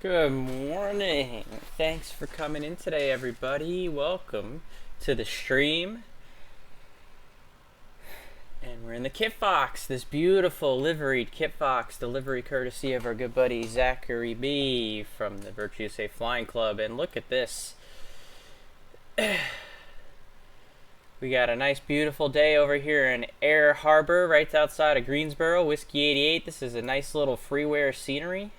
Good morning. Thanks for coming in today, everybody. Welcome to the stream. And we're in the Kit Fox, this beautiful liveried Kit Fox delivery courtesy of our good buddy Zachary B from the Virtue Safe Flying Club. And look at this. We got a nice beautiful day over here in Air Harbor, right outside of Greensboro, Whiskey 88. This is a nice little freeware scenery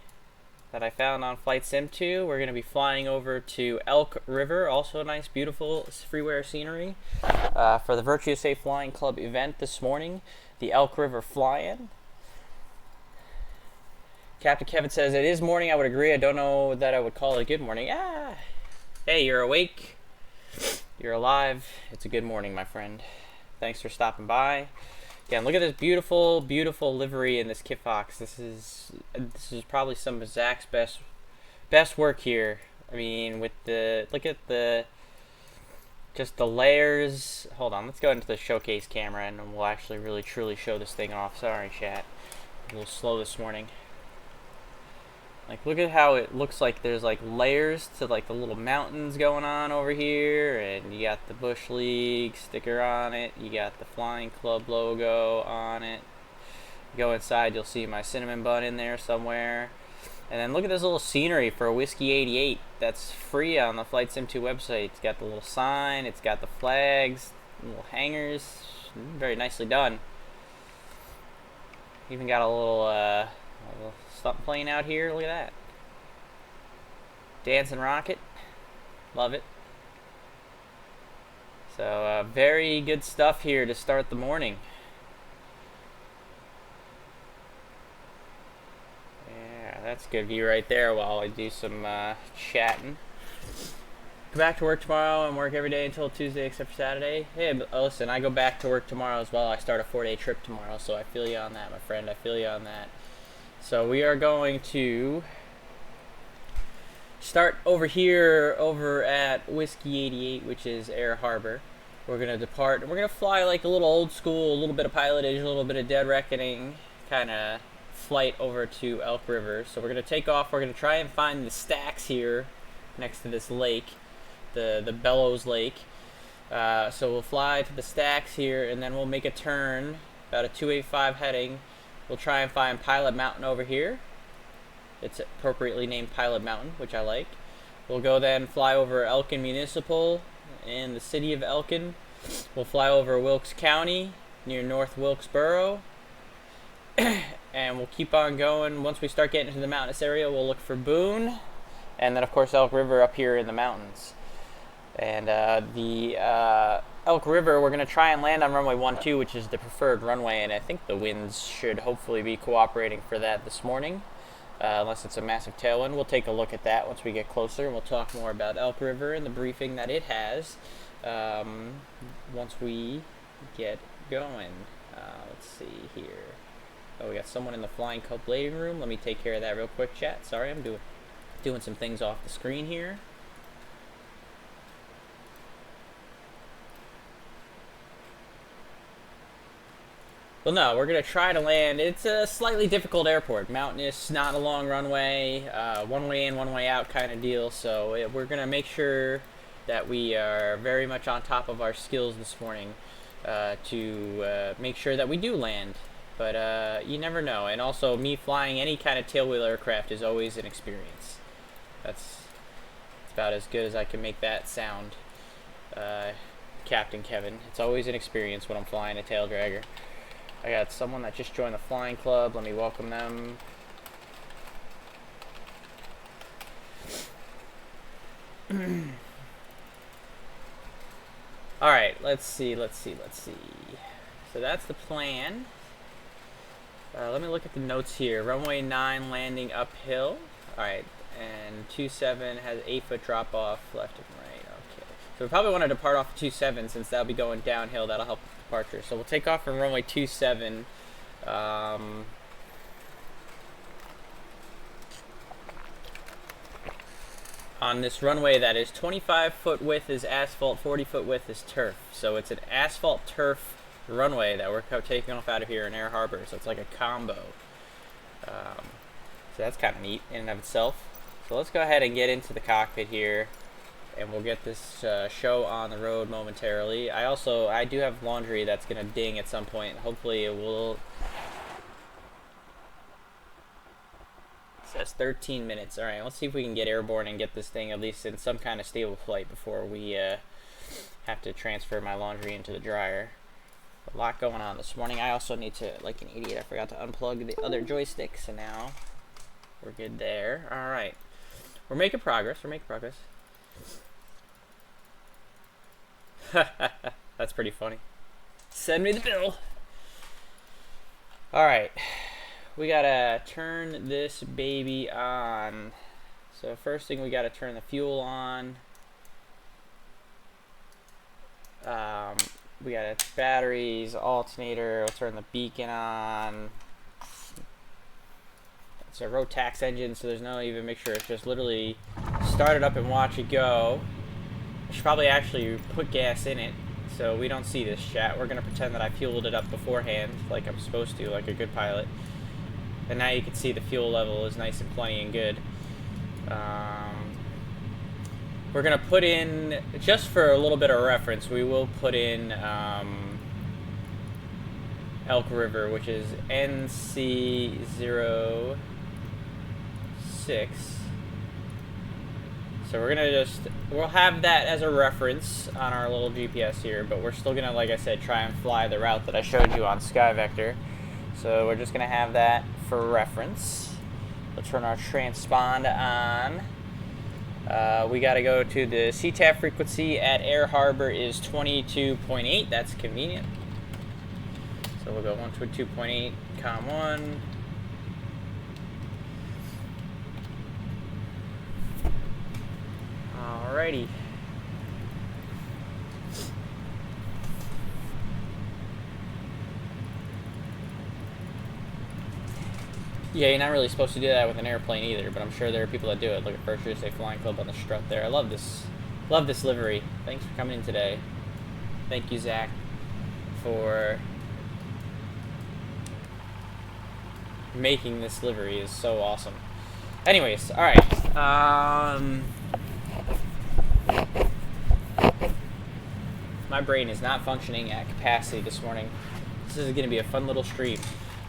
that I found on Flight Sim 2. We're going to be flying over to Elk River, also a nice beautiful freeware scenery for the Virtue Safe Flying Club event this morning, the Elk River Fly-In. Captain Kevin says, it is morning, I would agree. I don't know that I would call it a good morning. Hey, you're awake. You're alive. It's a good morning, my friend. Thanks for stopping by. Again, look at this beautiful, beautiful livery in this Kit Fox. This is probably some of Zach's best work here. I mean, with look at just the layers. Hold on, let's go into the showcase camera and we'll actually really truly show this thing off. Sorry, chat. A little slow this morning. Like, look at how it looks like there's like layers to like the little mountains going on over here, and you got the Bush League sticker on it, you got the Flying Club logo on it. Go inside, you'll see my cinnamon bun in there somewhere. And then look at this little scenery for a Whiskey 88 that's free on the Flight Sim 2 website. It's got the little sign, it's got the flags, little hangers, very nicely done. Even got a little something playing out here. Look at that. Dancing rocket. Love it. So very good stuff here to start the morning. Yeah, that's a good view right there while I do some chatting. Go back to work tomorrow and work every day until Tuesday except for Saturday. Hey, but listen, I go back to work tomorrow as well. I start a 4-day trip tomorrow, so I feel you on that, my friend. I feel you on that. So we are going to start over here, over at Whiskey 88, which is Air Harbor. We're going to depart, and we're going to fly like a little old school, a little bit of pilotage, a little bit of dead reckoning kind of flight over to Elk River. So we're going to take off. We're going to try and find the stacks here next to this lake, the Bellows Lake. So we'll fly to the stacks here, and then we'll make a turn, about a 285 heading. We'll try and find Pilot Mountain over here. It's appropriately named Pilot Mountain, which I like. We'll go then fly over Elkin Municipal in the city of Elkin. We'll fly over Wilkes County near North Wilkesboro. And we'll keep on going. Once we start getting into the mountainous area, we'll look for Boone. And then, of course, Elk River up here in the mountains. And the Elk River, we're going to try and land on runway 12, which is the preferred runway, and I think the winds should hopefully be cooperating for that this morning, unless it's a massive tailwind. We'll take a look at that once we get closer, and we'll talk more about Elk River and the briefing that it has once we get going. Let's see here. Oh, we got someone in the Flying Club waiting room. Let me take care of that real quick, chat. Sorry, I'm doing some things off the screen here. Well, no, we're going to try to land. It's a slightly difficult airport. Mountainous, not a long runway, one way in, one way out kind of deal. So we're going to make sure that we are very much on top of our skills this morning to make sure that we do land. But you never know. And also, me flying any kind of tailwheel aircraft is always an experience. That's about as good as I can make that sound, Captain Kevin. It's always an experience when I'm flying a tail dragger. I got someone that just joined the Flying Club. Let me welcome them. Alright, let's see. So that's the plan. Let me look at the notes here. Runway 9 landing uphill. Alright, and 27 has 8-foot drop off left and right. Okay. So we probably want to depart off 27 since that'll be going downhill. That'll help departure. So we'll take off from runway 27. On this runway that is 25-foot width is asphalt, 40-foot width is turf. So it's an asphalt turf runway that we're taking off out of here in Air Harbor. So it's like a combo. So that's kind of neat in and of itself. So let's go ahead and get into the cockpit here, and we'll get this show on the road momentarily. I do have laundry that's gonna ding at some point. Hopefully it will. It says 13 minutes. All right, let's see if we can get airborne and get this thing at least in some kind of stable flight before we have to transfer my laundry into the dryer. A lot going on this morning. I also need to, like an idiot, I forgot to unplug the other joystick, so now we're good there. All right. We're making progress. That's pretty funny. Send me the bill. All right. We gotta turn this baby on. So first thing, we gotta turn the fuel on. We got batteries, alternator. We'll turn the beacon on. It's a Rotax engine, so there's no even mixture. It's just literally start it up and watch it go. I should probably actually put gas in it so we don't see this chat. We're gonna pretend that I fueled it up beforehand like I'm supposed to, like a good pilot. And now you can see the fuel level is nice and plenty and good. We're gonna put in, just for a little bit of reference, we will put in Elk River, which is NC06. So we're gonna we'll have that as a reference on our little GPS here, but we're still gonna, like I said, try and fly the route that I showed you on SkyVector. So we're just gonna have that for reference. We'll turn our transpond on. We gotta go to the CTAF frequency at Air Harbor is 22.8. That's convenient. So we'll go 122.8, com 1. Alrighty. Yeah, you're not really supposed to do that with an airplane either, but I'm sure there are people that do it. Look at First USA Flying Club on the strut there. I love this livery. Thanks for coming in today. Thank you, Zach, for making this livery. Is so awesome. Anyways, all right. My brain is not functioning at capacity this morning. This is going to be a fun little stream.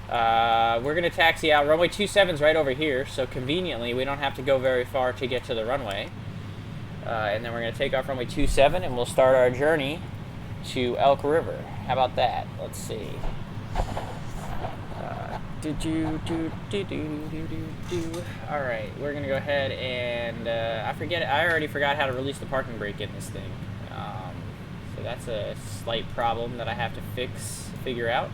We're going to taxi out. Runway 27's right over here, so conveniently we don't have to go very far to get to the runway. And then we're going to take off runway 27 and we'll start our journey to Elk River. How about that? Let's see. Alright, we're going to go ahead and I already forgot how to release the parking brake in this thing. So that's a slight problem that I have to figure out.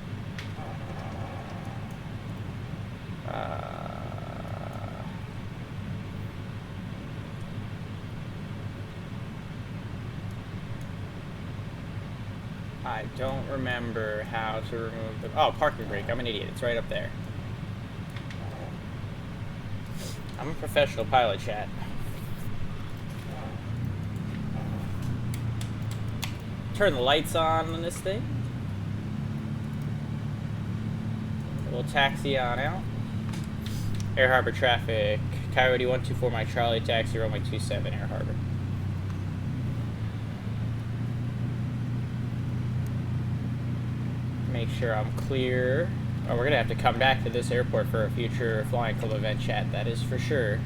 I don't remember how to remove the... Oh, parking brake. I'm an idiot. It's right up there. I'm a professional pilot, chat. Turn the lights on this thing. We'll taxi on out. Air Harbor traffic. Coyote 124 Mike Charlie, taxi runway 27, Air Harbor. Make sure I'm clear. Oh, we're gonna have to come back to this airport for a future Flying Club event, chat. That is for sure.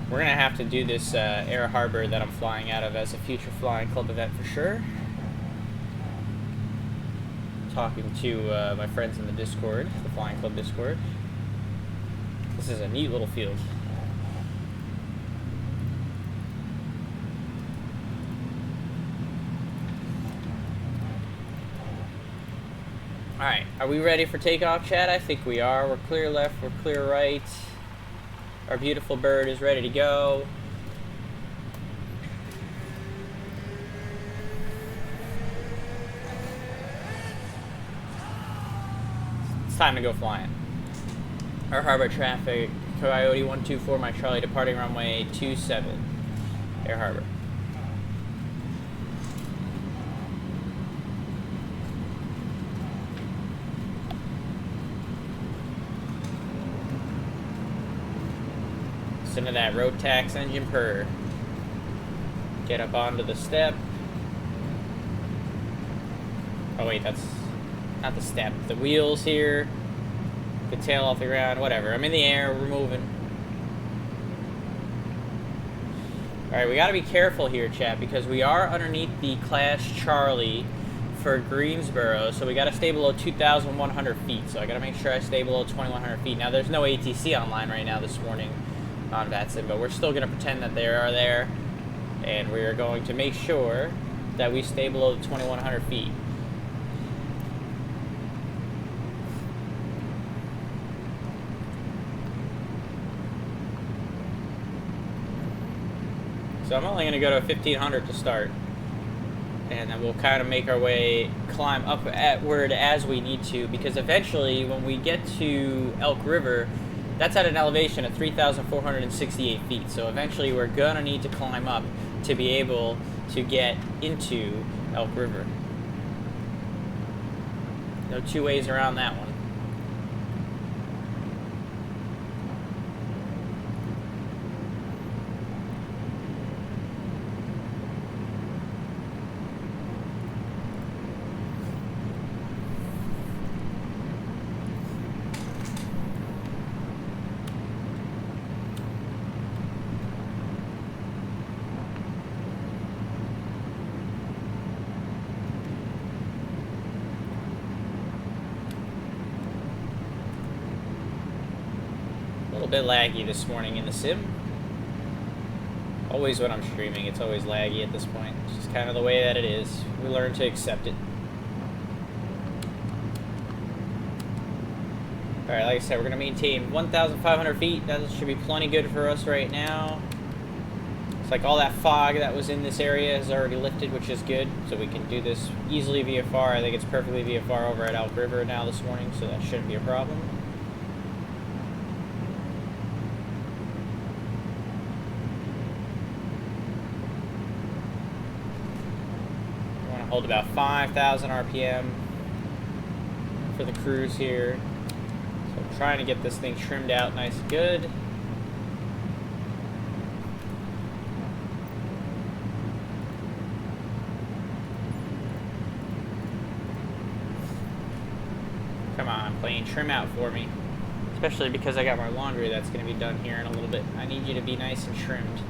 We're gonna have to do this Air Harbor that I'm flying out of as a future Flying Club event for sure. Talking to my friends in the Discord, the Flying Club Discord. This is a neat little field. Alright, are we ready for takeoff, chat? I think we are. We're clear left, we're clear right. Our beautiful bird is ready to go. It's time to go flying. Air Harbor traffic, Coyote 124 Mike Charlie, departing runway 27, Air Harbor. Listen to that road tax engine purr. Get up onto the step. Oh wait, that's not the step. The wheels here. The tail off the ground. Whatever. I'm in the air. We're moving. Alright, we gotta be careful here, chat, because we are underneath the Class Charlie for Greensboro, so we gotta stay below 2,100 feet. So I gotta make sure I stay below 2,100 feet. Now, there's no ATC online right now this morning on VATSIM, but we're still gonna pretend that they are there, and we are going to make sure that we stay below the 2,100 feet. So I'm only going to go to 1,500 to start, and then we'll kind of make our way, climb upward as we need to, because eventually when we get to Elk River, that's at an elevation of 3,468 feet, so eventually we're going to need to climb up to be able to get into Elk River. No two ways around that one. A little bit laggy this morning in the sim. Always when I'm streaming, it's always laggy at this point. It's just kind of the way that it is. We learn to accept it. Alright, like I said, we're going to maintain 1,500 feet. That should be plenty good for us right now. It's like all that fog that was in this area is already lifted, which is good. So we can do this easily VFR. I think it's perfectly VFR over at Elk River now this morning, so that shouldn't be a problem. Hold about 5,000 RPM for the cruise here. So I'm trying to get this thing trimmed out nice and good. Come on, plane, trim out for me. Especially because I got my laundry that's going to be done here in a little bit. I need you to be nice and trimmed.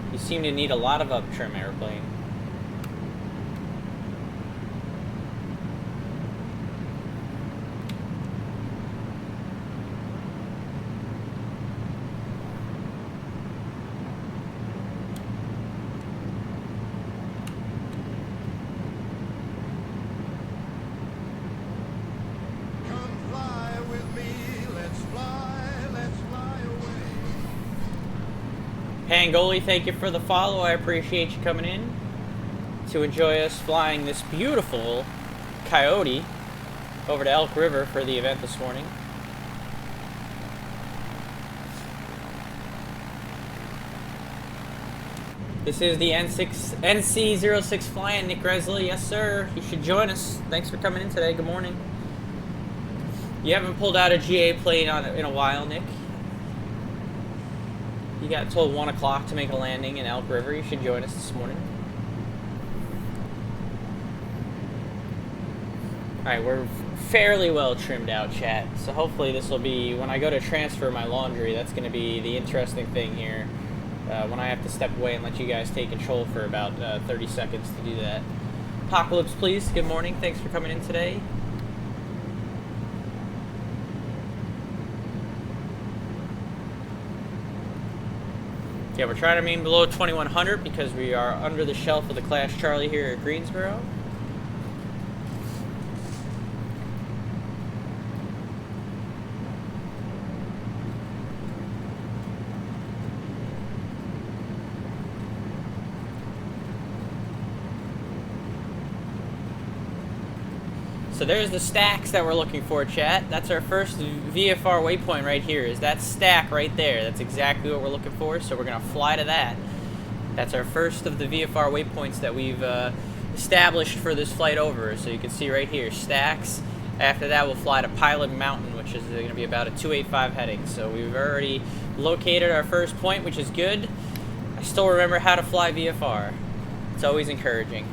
You seem to need a lot of up trim, airplane. Pangoli, thank you for the follow. I appreciate you coming in to enjoy us flying this beautiful Coyote over to Elk River for the event this morning. This is the NC06 flying, Nick Resley. Yes, sir. You should join us. Thanks for coming in today. Good morning. You haven't pulled out a GA plane in a while, Nick. You got told 1 o'clock to make a landing in Elk River. You should join us this morning. Alright, we're fairly well trimmed out, chat. So hopefully this will be, when I go to transfer my laundry, that's going to be the interesting thing here. When I have to step away and let you guys take control for about 30 seconds to do that. Apocalypse, please. Good morning. Thanks for coming in today. Yeah, we're trying to remain below 2,100 because we are under the shelf of the Class Charlie here at Greensboro. So there's the stacks that we're looking for, chat. That's our first VFR waypoint right here, is that stack right there. That's exactly what we're looking for, so we're going to fly to that. That's our first of the VFR waypoints that we've established for this flight over. So you can see right here, stacks. After that, we'll fly to Pilot Mountain, which is going to be about a 285 heading. So we've already located our first point, which is good. I still remember how to fly VFR. It's always encouraging.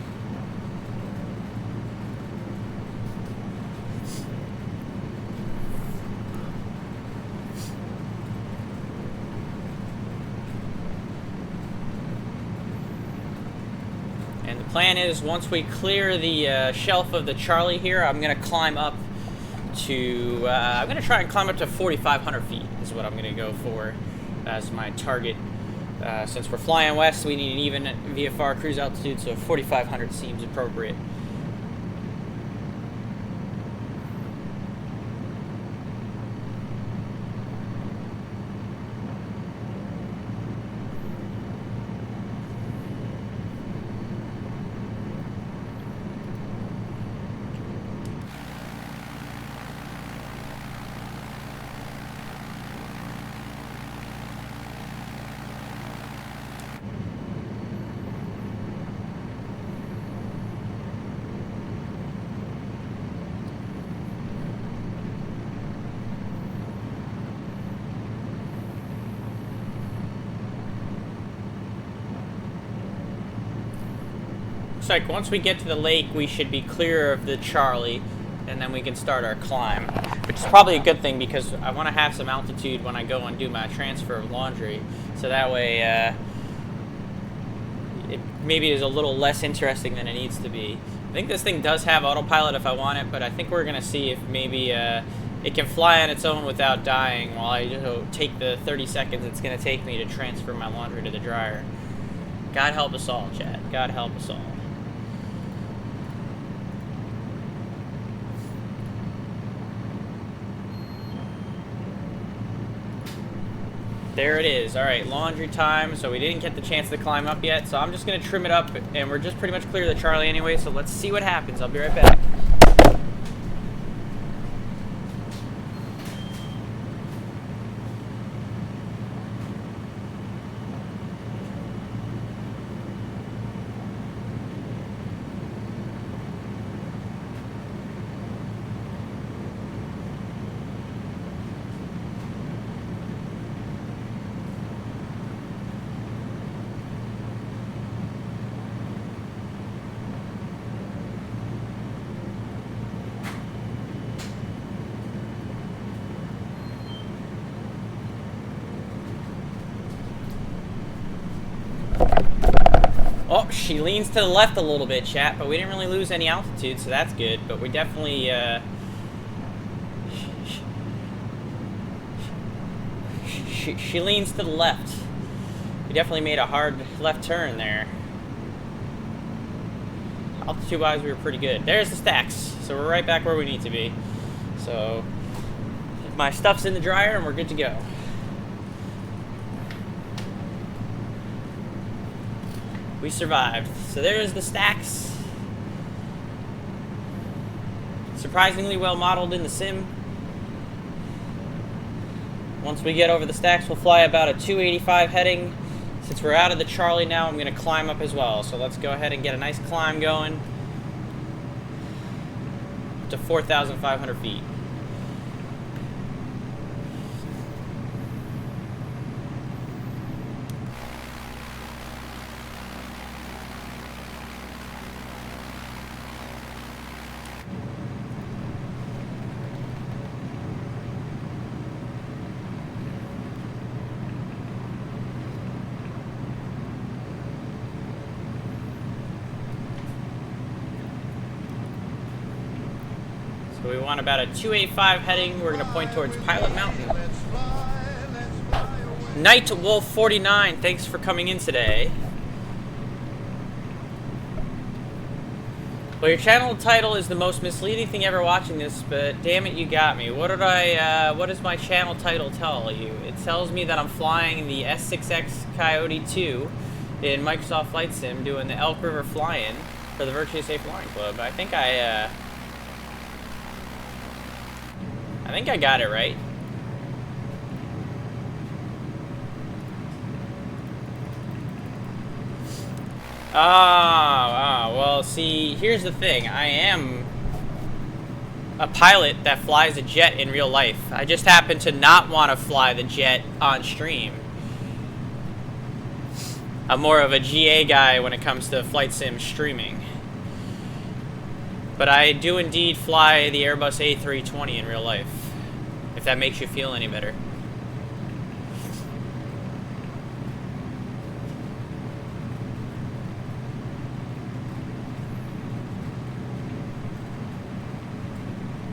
And the plan is, once we clear the shelf of the Charlie here, I'm going to climb up to, I'm going to try and climb up to 4,500 feet is what I'm going to go for as my target. Since we're flying west, we need an even VFR cruise altitude, so 4,500 seems appropriate. Looks like once we get to the lake, we should be clear of the Charlie, and then we can start our climb, which is probably a good thing because I want to have some altitude when I go and do my transfer of laundry, so that way it maybe is a little less interesting than it needs to be. I think this thing does have autopilot if I want it, but I think we're going to see if maybe it can fly on its own without dying while I take the 30 seconds it's going to take me to transfer my laundry to the dryer. God help us all, chat. God help us all. There it is. All right, laundry time. So we didn't get the chance to climb up yet, so I'm just going to trim it up, and we're just pretty much clear the Charlie anyway, so let's see what happens. I'll be right back. Oh, she leans to the left a little bit, chat, but we didn't really lose any altitude, so that's good. But we definitely, she leans to the left. We definitely made a hard left turn there. Altitude-wise, we were pretty good. There's the stacks, so we're right back where we need to be. So, my stuff's in the dryer, and we're good to go. We survived. So there's the stacks. Surprisingly well modeled in the sim. Once we get over the stacks, we'll fly about a 285 heading. Since we're out of the Charlie now, I'm going to climb up as well. So let's go ahead and get a nice climb going to 4,500 feet. So we want about a 285 heading. We're going to point towards Pilot Mountain. Night Wolf 49, thanks for coming in today. Well, your channel title is the most misleading thing ever watching this, but damn it, you got me. What does my channel title tell you? It tells me that I'm flying the S6S Coyote 2 in Microsoft Flight Sim, doing the Elk River fly-in for the Virtually Safe Flying Club. I think I think I got it right. Well, see, here's the thing. I am a pilot that flies a jet in real life. I just happen to not want to fly the jet on stream. I'm more of a GA guy when it comes to flight sim streaming. But I do indeed fly the Airbus A320 in real life, if that makes you feel any better.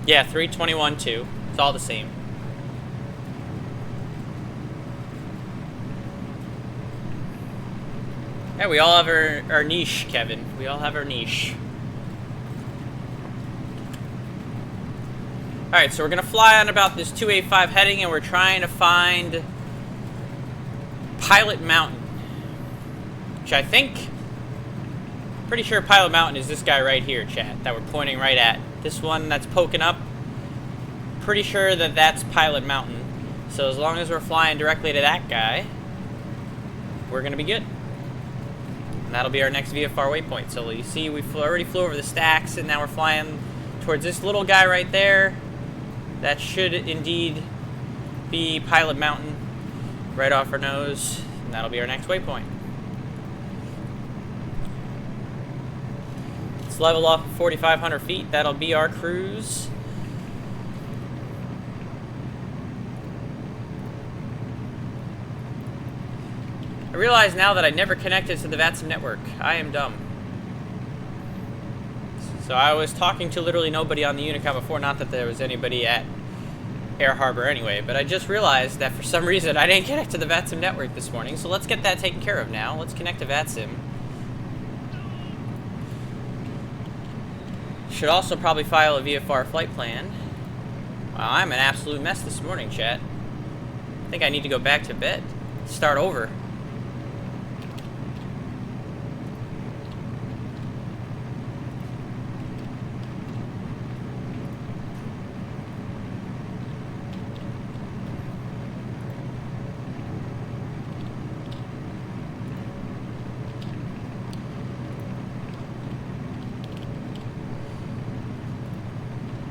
Yeah, 321 too. It's all the same. Yeah, we all have our niche, Kevin. We all have our niche. Alright, so we're going to fly on about this 285 heading, and we're trying to find Pilot Mountain. Which I think... Pretty sure Pilot Mountain is this guy right here, chat, that we're pointing right at. This one that's poking up. Pretty sure that that's Pilot Mountain. So as long as we're flying directly to that guy, we're going to be good. And that'll be our next VFR waypoint. So you see, we already flew over the stacks, and now we're flying towards this little guy right there. That should indeed be Pilot Mountain, right off our nose, and that'll be our next waypoint. Let's level off 4,500 feet. That'll be our cruise. I realize now that I never connected to the VATSIM network. I am dumb. So I was talking to literally nobody on the Unicom before, not that there was anybody at Air Harbor anyway, but I just realized that for some reason I didn't connect to the VATSIM network this morning, so let's get that taken care of now. Let's connect to VATSIM. Should also probably file a VFR flight plan. Wow, I'm an absolute mess this morning, chat. I think I need to go back to bed. Start over.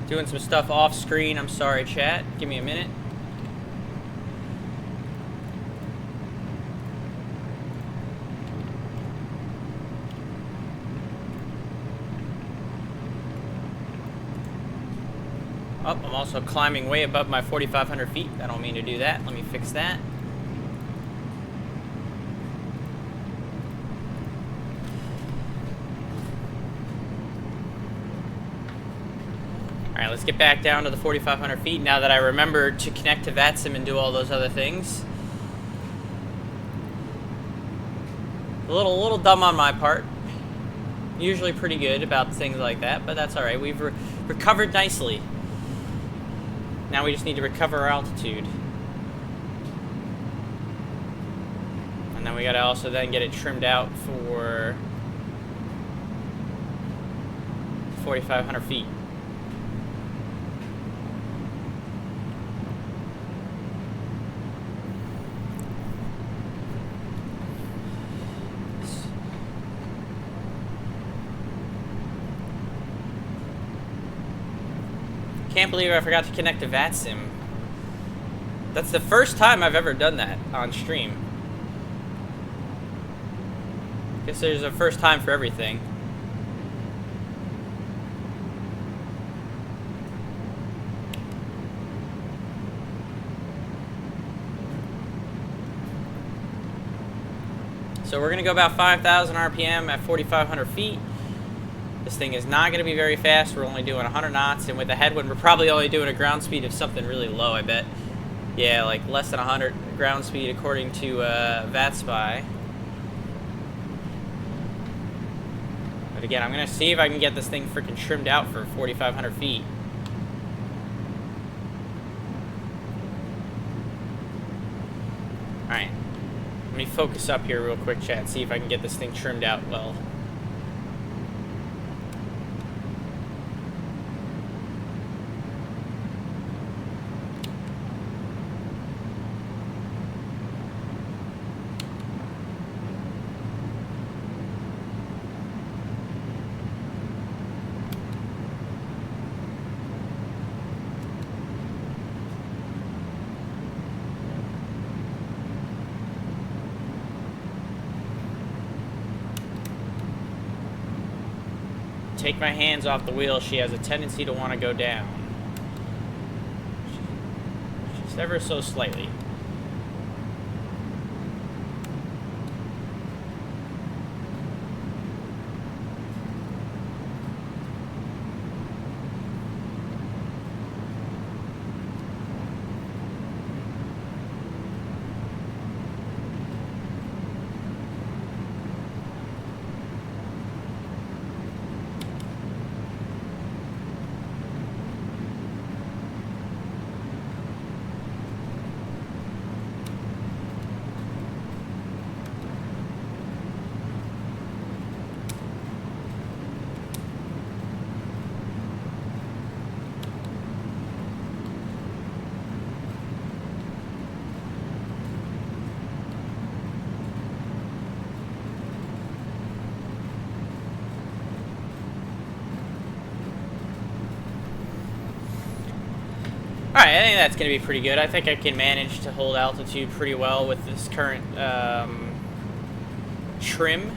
Doing some stuff off screen. I'm sorry, chat. Give me a minute. Oh, I'm also climbing way above my 4,500 feet. I don't mean to do that. Let me fix that. Alright, let's get back down to the 4,500 feet now that I remember to connect to VATSIM and do all those other things. A little dumb on my part. Usually pretty good about things like that, but that's alright. We've recovered nicely. Now we just need to recover our altitude. And then we gotta also then get it trimmed out for 4,500 feet. Can't believe I forgot to connect to VATSIM. That's the first time I've ever done that on stream. Guess there's a first time for everything. So we're gonna go about 5,000 RPM at 4,500 feet. This thing is not going to be very fast. We're only doing 100 knots, and with the headwind, we're probably only doing a ground speed of something really low, I bet. Yeah, like less than 100 ground speed according to VATSPY. But again, I'm going to see if I can get this thing freaking trimmed out for 4,500 feet. Alright. Let me focus up here real quick, chat, see if I can get this thing trimmed out well. take my hands off the wheel, she has a tendency to want to go down. Just ever so slightly. Alright, I think that's going to be pretty good. I think I can manage to hold altitude pretty well with this current trim.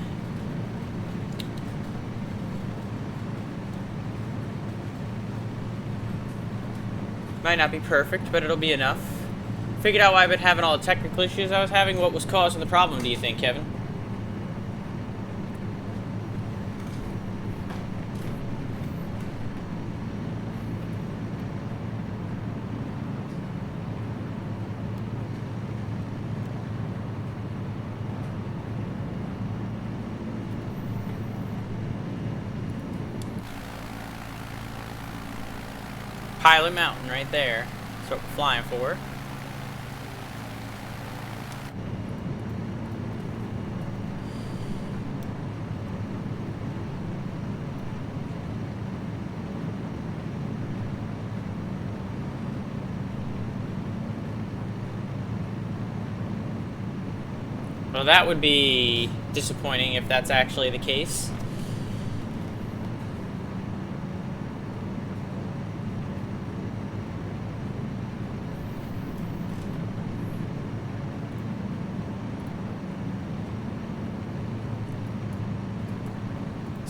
Might not be perfect, but it'll be enough. Figured out why I've been having all the technical issues I was having. What was causing the problem, do you think, Kevin? Pilot Mountain right there. That's what we're flying for. Well, that would be disappointing if that's actually the case.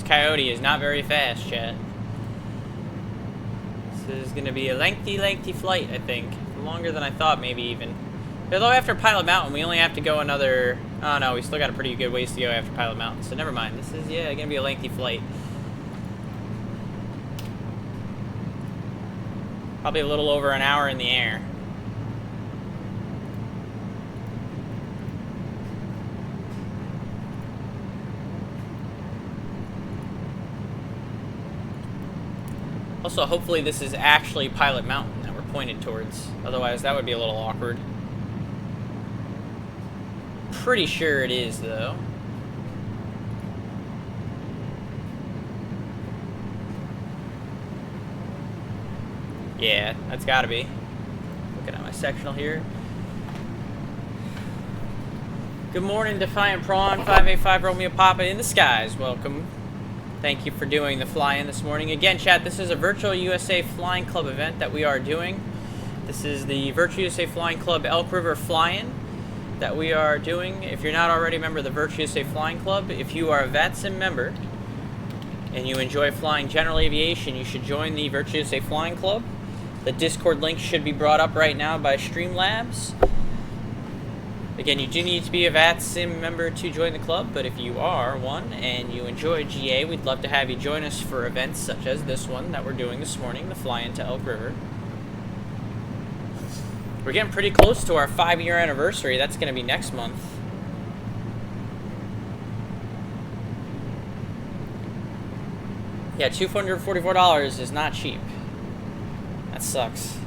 Coyote is not very fast, chat. This is going to be a lengthy flight, I think. Longer than I thought, maybe even. Although after Pilot Mountain, we only have to go another... Oh, no, we still got a pretty good ways to go after Pilot Mountain, so never mind. This is, yeah, going to be a lengthy flight. Probably a little over an hour in the air. Also, hopefully this is actually Pilot Mountain that we're pointed towards. Otherwise, that would be a little awkward. Pretty sure it is, though. Yeah, that's gotta be. Looking at my sectional here. Good morning, Defiant Prawn, 585 Romeo Papa in the skies. Welcome. Thank you for doing the fly-in this morning. Again, chat, this is a Virtual USA Flying Club event that we are doing. This is the Virtual USA Flying Club Elk River Fly-in that we are doing. If you're not already a member of the Virtual USA Flying Club, if you are a VATSIM member and you enjoy flying general aviation, you should join the Virtual USA Flying Club. The Discord link should be brought up right now by Streamlabs. Again, you do need to be a VATSIM member to join the club, but if you are one and you enjoy GA, we'd love to have you join us for events such as this one that we're doing this morning, the fly-in to Elk River. We're getting pretty close to our 5-year anniversary. That's going to be next month. Yeah, $244 is not cheap. That sucks.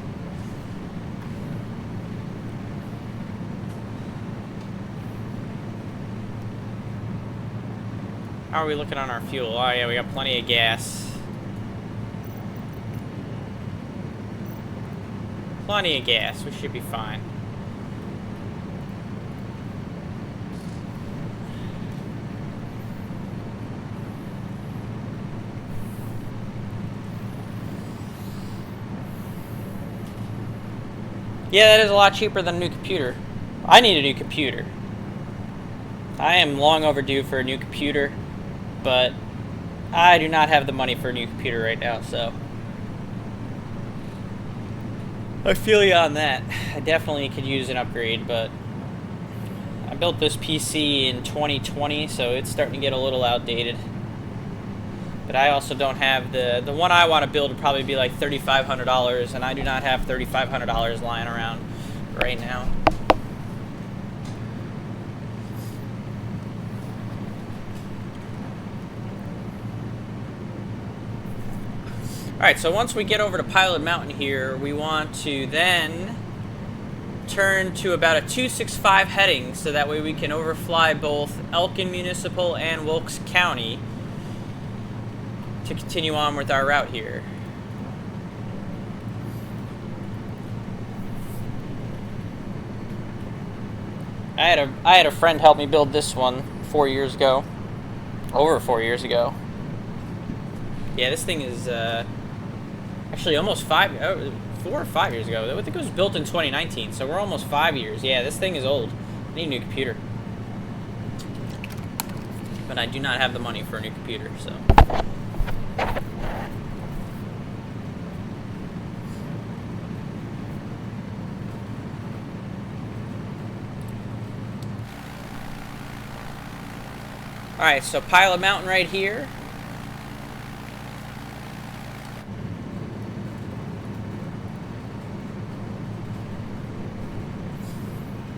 How are we looking on our fuel? Oh yeah, we got plenty of gas. Plenty of gas, we should be fine. Yeah, that is a lot cheaper than a new computer. I need a new computer. I am long overdue for a new computer, but I do not have the money for a new computer right now, so I feel you on that. I definitely could use an upgrade, but I built this PC in 2020, so it's starting to get a little outdated. But I also don't have the one I want to build would probably be like $3,500, and I do not have $3,500 lying around right now. Alright, so once we get over to Pilot Mountain here, we want to then turn to about a 265 heading, so that way we can overfly both Elkin Municipal and Wilkes County to continue on with our route here. I had a friend help me build this one 4 years ago. Over 4 years ago. Yeah, this thing is actually almost 4 or 5 years ago. I think it was built in 2019, so we're almost 5 years. Yeah, this thing is old. I need a new computer. But I do not have the money for a new computer, so. Alright, so Pilot Mountain right here.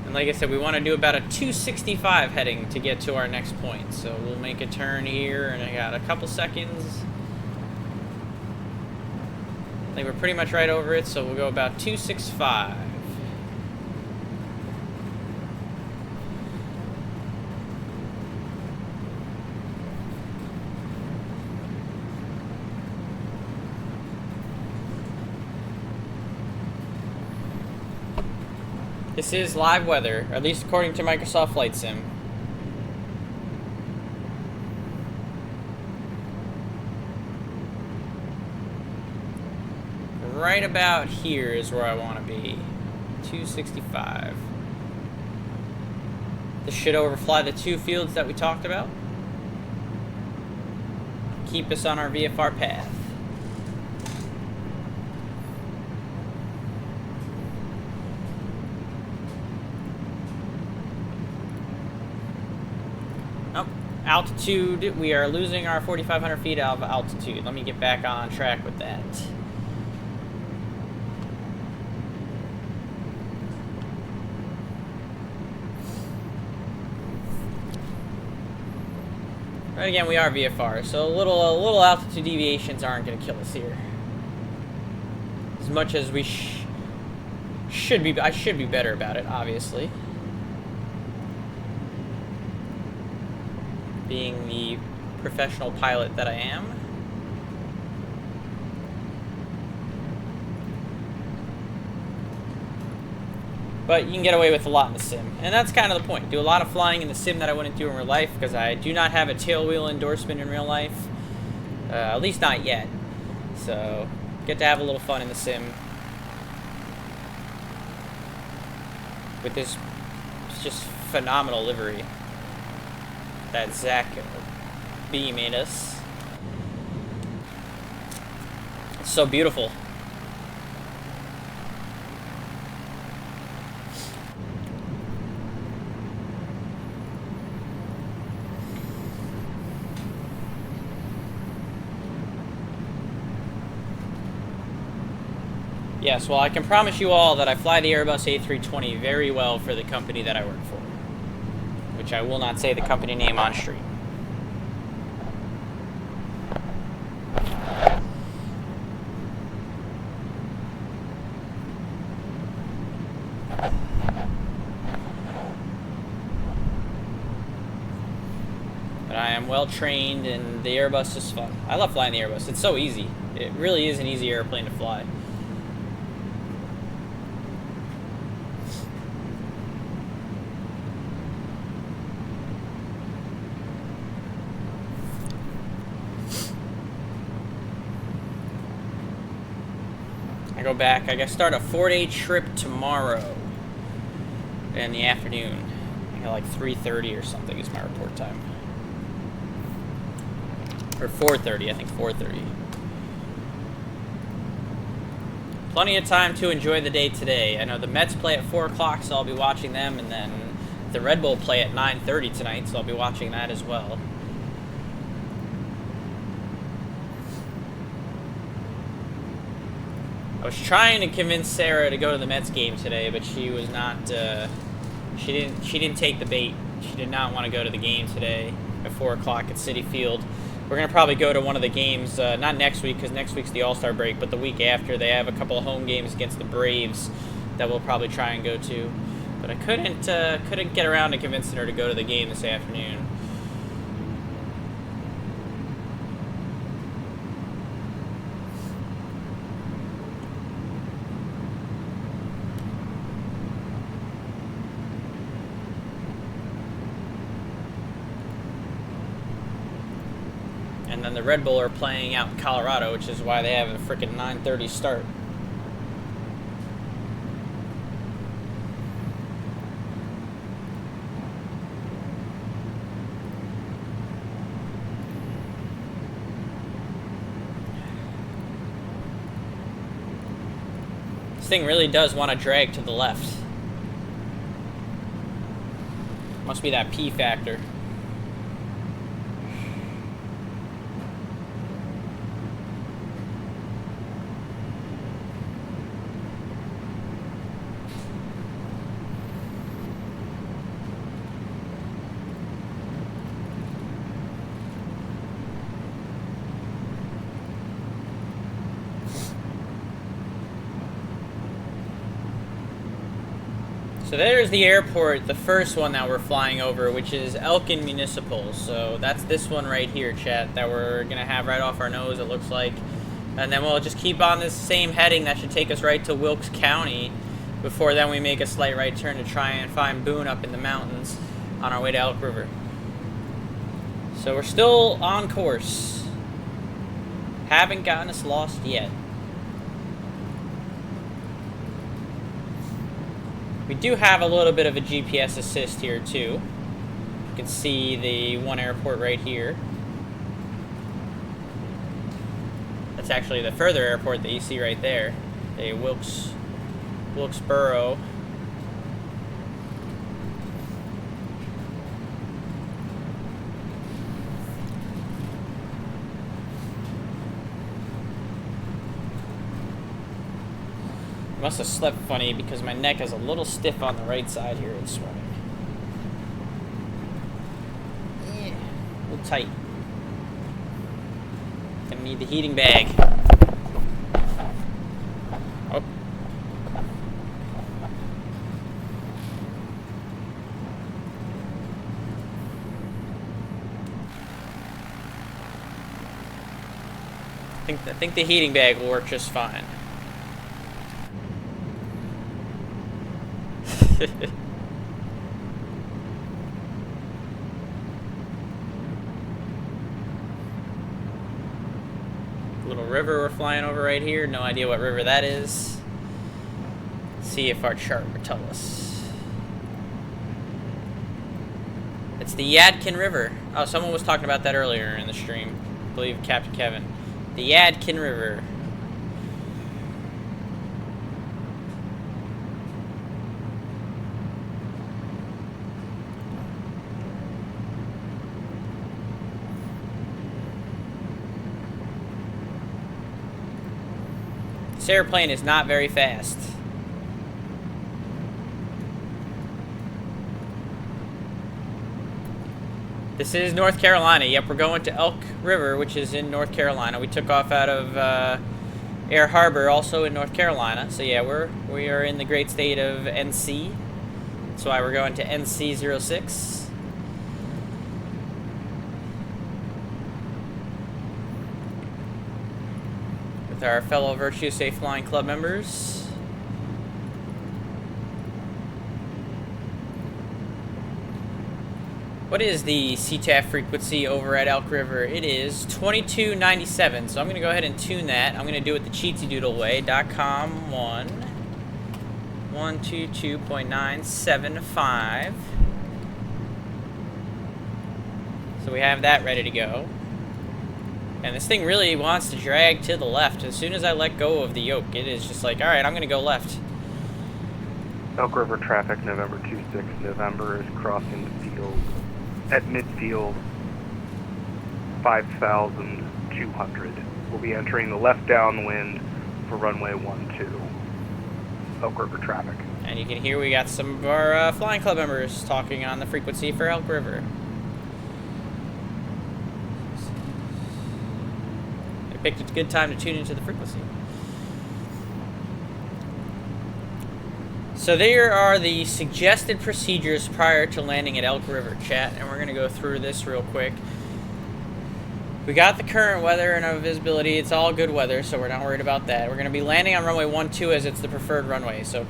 And like I said, we want to do about a 265 heading to get to our next point. So we'll make a turn here, and I got a couple seconds. I think we're pretty much right over it, so we'll go about 265. This is live weather, at least according to Microsoft Flight Sim. Right about here is where I want to be. 265. This should overfly the 2 fields that we talked about. Keep us on our VFR path. Altitude, we are losing our 4,500 feet of altitude. Let me get back on track with that. But again, we are VFR, so little altitude deviations aren't going to kill us here. As much as we should be, I should be better about it, obviously. Being the professional pilot that I am. But you can get away with a lot in the sim. And that's kind of the point. Do a lot of flying in the sim that I wouldn't do in real life, because I do not have a tailwheel endorsement in real life. At least not yet. So, get to have a little fun in the sim. With this just phenomenal livery that Zach B made us. It's so beautiful. Yes, well, I can promise you all that I fly the Airbus A320 very well for the company that I work for, which I will not say the company name on stream. But I am well trained, and the Airbus is fun. I love flying the Airbus. It's so easy. It really is an easy airplane to fly. I go back. I gotta start a 4-day trip tomorrow in the afternoon. I got like 3:30 or something is my report time. Or 4:30, I think 4:30. Plenty of time to enjoy the day today. I know the Mets play at 4 o'clock, so I'll be watching them, and then the Red Bull play at 9:30 tonight, so I'll be watching that as well. I was trying to convince Sarah to go to the Mets game today, but she was not. She didn't take the bait. She did not want to go to the game today at 4 o'clock at Citi Field. We're gonna probably go to one of the games, not next week because next week's the All-Star break, but the week after they have a couple of home games against the Braves that we'll probably try and go to. But I couldn't get around to convincing her to go to the game this afternoon. And then the Red Bull are playing out in Colorado, which is why they have a freaking 9:30 start. This thing really does want to drag to the left. Must be that P factor. So there's the airport, the first one that we're flying over, which is Elkin Municipal. So that's this one right here, chat, that we're going to have right off our nose, it looks like. And then we'll just keep on this same heading. That should take us right to Wilkes County. Before then, we make a slight right turn to try and find Boone up in the mountains on our way to Elk River. So we're still on course. Haven't gotten us lost yet. We do have a little bit of a GPS assist here too. You can see the one airport right here. That's actually the further airport that you see right there. The Wilkesboro. Must have slept funny because my neck is a little stiff on the right side here this morning. Yeah, a little tight. Gonna need the heating bag. Oh. I think the heating bag will work just fine. Little river we're flying over right here. No idea what river that is. Let's see if our chart will tell us. It's the Yadkin River. Oh, someone was talking about that earlier in the stream. I believe Captain Kevin. The Yadkin River. This airplane is not very fast. This is North Carolina. Yep, we're going to Elk River, which is in North Carolina. We took off out of Air Harbor, also in North Carolina. So yeah, we are in the great state of NC. That's why we're going to NC06. With our fellow Virtue Safe Flying Club members. What is the CTAF frequency over at Elk River? It is 2297, so I'm going to go ahead and tune that. I'm going to do it the cheatsy doodle way. .com 122.975. So we have that ready to go. And this thing really wants to drag to the left. As soon as I let go of the yoke, it is just like, alright, I'm going to go left. Elk River traffic, November 26, November is crossing the field at midfield 5,200. We'll be entering the left downwind for runway 12. Elk River traffic. And you can hear we got some of our flying club members talking on the frequency for Elk River. They picked a good time to tune into the frequency. So there are the suggested procedures prior to landing at Elk River, chat, and we're going to go through this real quick. We got the current weather and our visibility. It's all good weather, so we're not worried about that. We're going to be landing on runway 12 as it's the preferred runway. So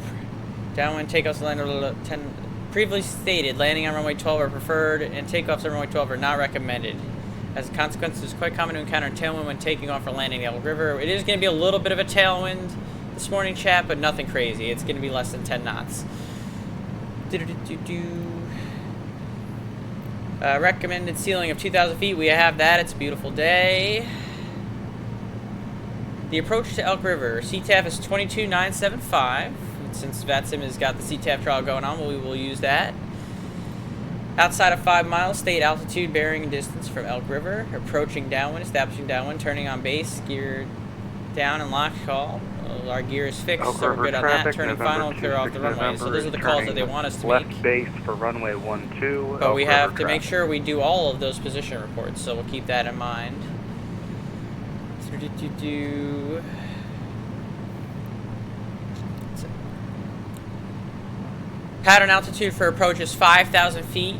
downwind takeoffs land 10. Previously stated, landing on runway 12 are preferred, and takeoffs on runway 12 are not recommended. As a consequence, it's quite common to encounter a tailwind when taking off or landing at Elk River. It is going to be a little bit of a tailwind this morning, chat, but nothing crazy. It's going to be less than 10 knots. Recommended ceiling of 2,000 feet. We have that. It's a beautiful day. The approach to Elk River. CTAF is 22975. Since VATSIM has got the CTAF trial going on, we will use that. Outside of 5 miles, state altitude, bearing, and distance from Elk River. Approaching downwind, establishing downwind, turning on base, gear down and lock call. Our gear is fixed, Elk so we're good on that. Turning November final, clear off the runway. So those are the calls that they want us to make. Left base for runway 12. But we have to make sure we do all of those position reports, so we'll keep that in mind. Pattern altitude for approach is 5,000 feet.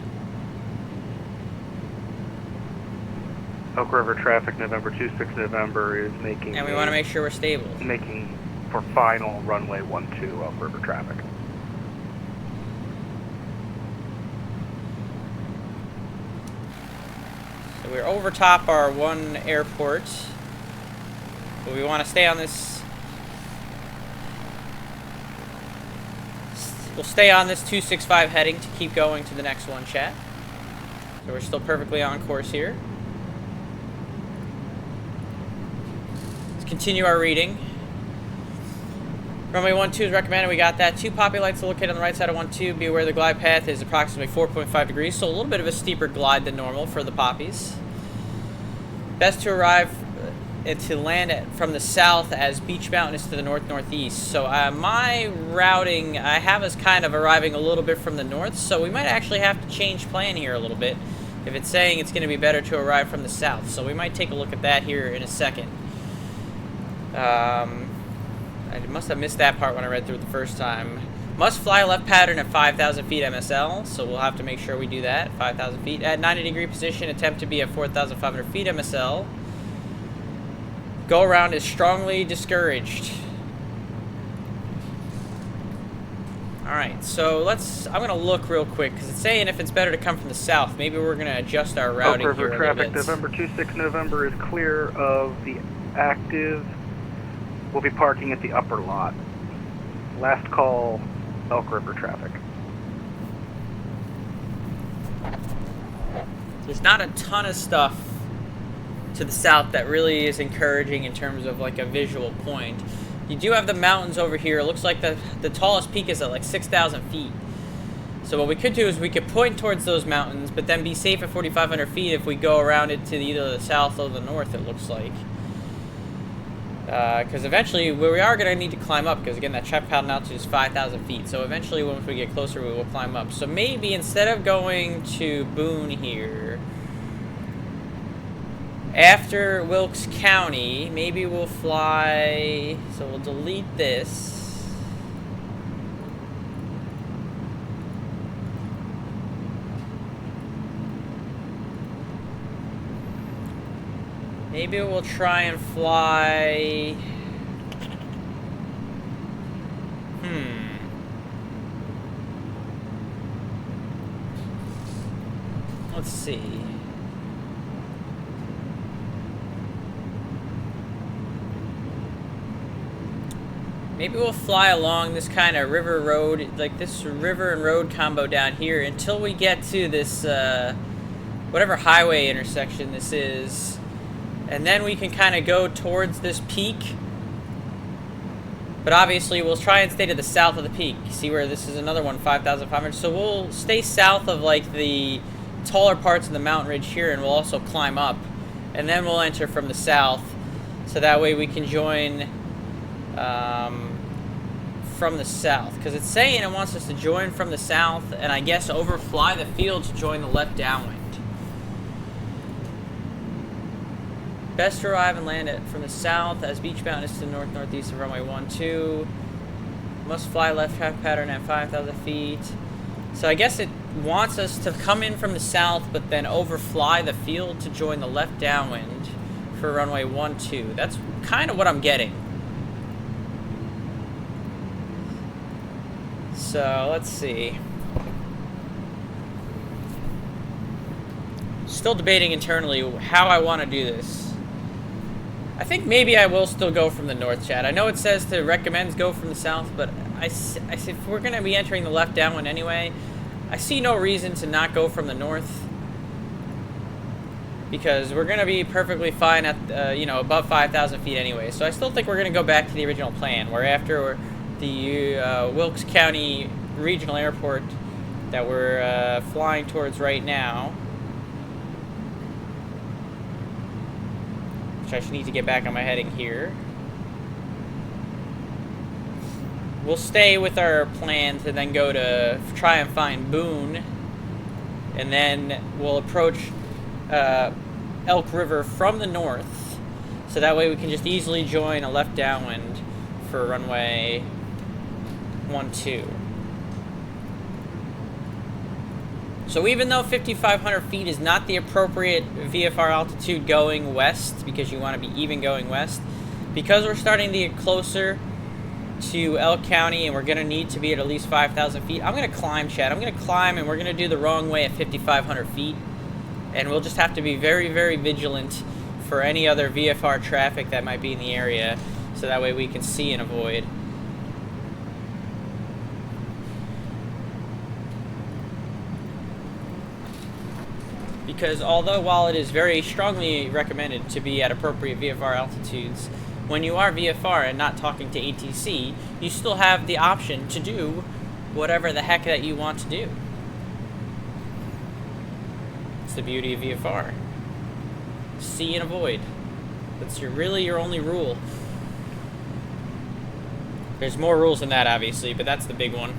Elk River traffic, November 26, November is making... And we want to make sure we're stable. Making for final runway 12, Elk River traffic. So we're over top our one airport. But we want to stay on this... We'll stay on this 265 heading to keep going to the next one, chat. So we're still perfectly on course here. Let's continue our reading. Runway 12 is recommended. We got that. 2 poppy lights are located on the right side of 12. Be aware the glide path is approximately 4.5 degrees, so a little bit of a steeper glide than normal for the poppies. Best to arrive to land from the south, as Beach Mountain is to the north-northeast. So my routing, I have us kind of arriving a little bit from the north, so we might actually have to change plan here a little bit if it's saying it's going to be better to arrive from the south. So we might take a look at that here in a second. I must have missed that part when I read through it the first time. Must fly left pattern at 5,000 feet MSL, so we'll have to make sure we do that. 5,000 feet. At 90-degree position, attempt to be at 4,500 feet MSL. Go around is strongly discouraged. Alright, so I'm going to look real quick, because it's saying if it's better to come from the south. Maybe we're going to adjust our routing Elk River here a little traffic, bit. November 26, November is clear of the active. We'll be parking at the upper lot. Last call, Elk River traffic. There's not a ton of stuff to the south that really is encouraging in terms of like a visual point. You do have the mountains over here. It looks like the tallest peak is at like 6,000 feet. So what we could do is we could point towards those mountains, but then be safe at 4,500 feet if we go around it to either the south or the north, it looks like. Because eventually we are going to need to climb up, because again that trap pattern altitude is 5,000 feet. So eventually once we get closer we will climb up. So maybe instead of going to Boone here, after Wilkes County, maybe we'll fly, so we'll delete this. Maybe we'll try and fly, let's see. Maybe we'll fly along this kind of river road, like this river and road combo down here until we get to this, whatever highway intersection this is. And then we can kind of go towards this peak. But obviously, we'll try and stay to the south of the peak. See where this is another one, 5,500. So we'll stay south of like the taller parts of the mountain ridge here, and we'll also climb up. And then we'll enter from the south. So that way we can join from the south. Because it's saying it wants us to join from the south, and I guess overfly the field to join the left downwind. Best to arrive and land it from the south, as beach mountain is to the north-northeast of runway 12. Must fly left half pattern at 5,000 feet. So I guess it wants us to come in from the south, but then overfly the field to join the left downwind for runway 12. That's kind of what I'm getting. So let's see. Still debating internally how I want to do this. I think maybe I will still go from the north, chat. I know it says to recommends go from the south, but I said if we're going to be entering the left downwind anyway, I see no reason to not go from the north, because we're going to be perfectly fine at, above 5,000 feet anyway. So I still think we're going to go back to the original plan, where after the Wilkes County Regional Airport that we're flying towards right now, which I should need to get back on my heading here. We'll stay with our plan to then go to try and find Boone, and then we'll approach Elk River from the north, so that way we can just easily join a left downwind for runway 12. So even though 5,500 feet is not the appropriate VFR altitude going west, because you want to be even going west, because we're starting to get closer to Elk County and we're going to need to be at least 5,000 feet, I'm going to climb, Chad. I'm going to climb, and we're going to do the wrong way at 5,500 feet. And we'll just have to be very, very vigilant for any other VFR traffic that might be in the area, so that way we can see and avoid. Because although while it is very strongly recommended to be at appropriate VFR altitudes, when you are VFR and not talking to ATC, you still have the option to do whatever the heck that you want to do. It's the beauty of VFR. See and avoid. That's really your only rule. There's more rules than that, obviously, but that's the big one.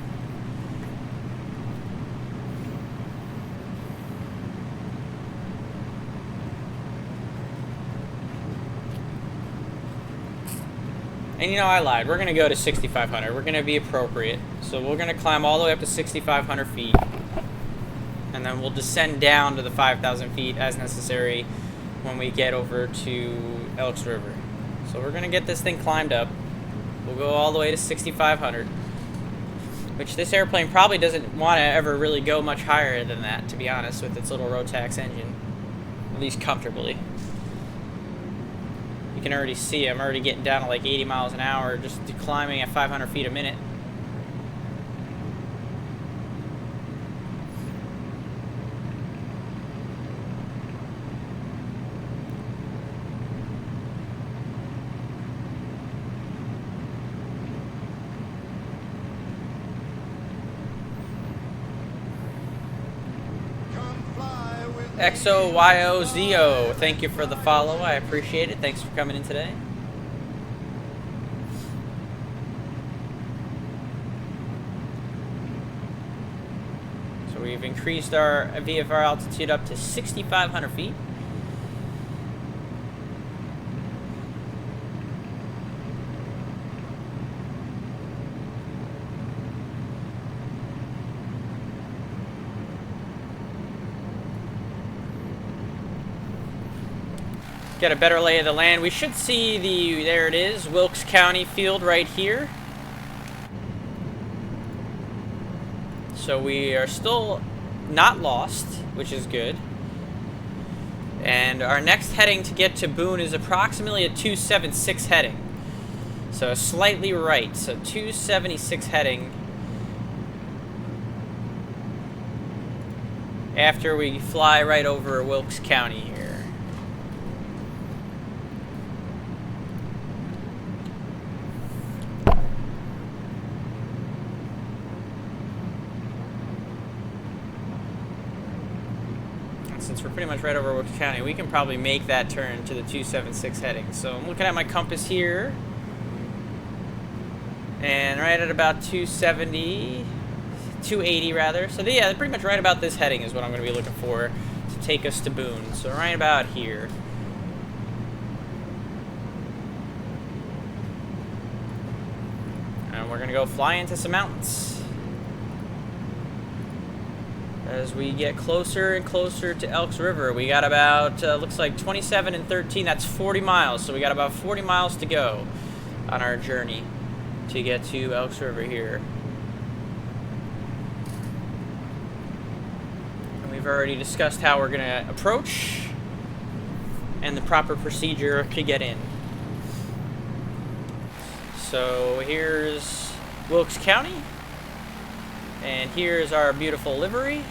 And I lied. We're going to go to 6,500. We're going to be appropriate. So we're going to climb all the way up to 6,500 feet. And then we'll descend down to the 5,000 feet as necessary when we get over to Elks River. So we're going to get this thing climbed up. We'll go all the way to 6,500. Which this airplane probably doesn't want to ever really go much higher than that, to be honest, with its little Rotax engine. At least comfortably. You can already see I'm already getting down to like 80 miles an hour, just climbing at 500 feet a minute. XOYOZO, thank you for the follow. I appreciate it. Thanks for coming in today. So we've increased our VFR altitude up to 6,500 feet. Get a better lay of the land. We should see there it is, Wilkes County field right here. So we are still not lost, which is good. And our next heading to get to Boone is approximately a 276 heading. So slightly right, so 276 heading. After we fly right over Wilkes County here. since we're pretty much right over Wilkes County, we can probably make that turn to the 276 heading. So I'm looking at my compass here, and right at about 270, 280 rather. So yeah, pretty much right about this heading is what I'm going to be looking for to take us to Boone. So right about here. And we're going to go fly into some mountains as we get closer and closer to Elks River. We got about, looks like 27 and 13, that's 40 miles. So we got about 40 miles to go on our journey to get to Elks River here. And we've already discussed how we're gonna approach and the proper procedure to get in. So here's Wilkes County, and here's our beautiful livery.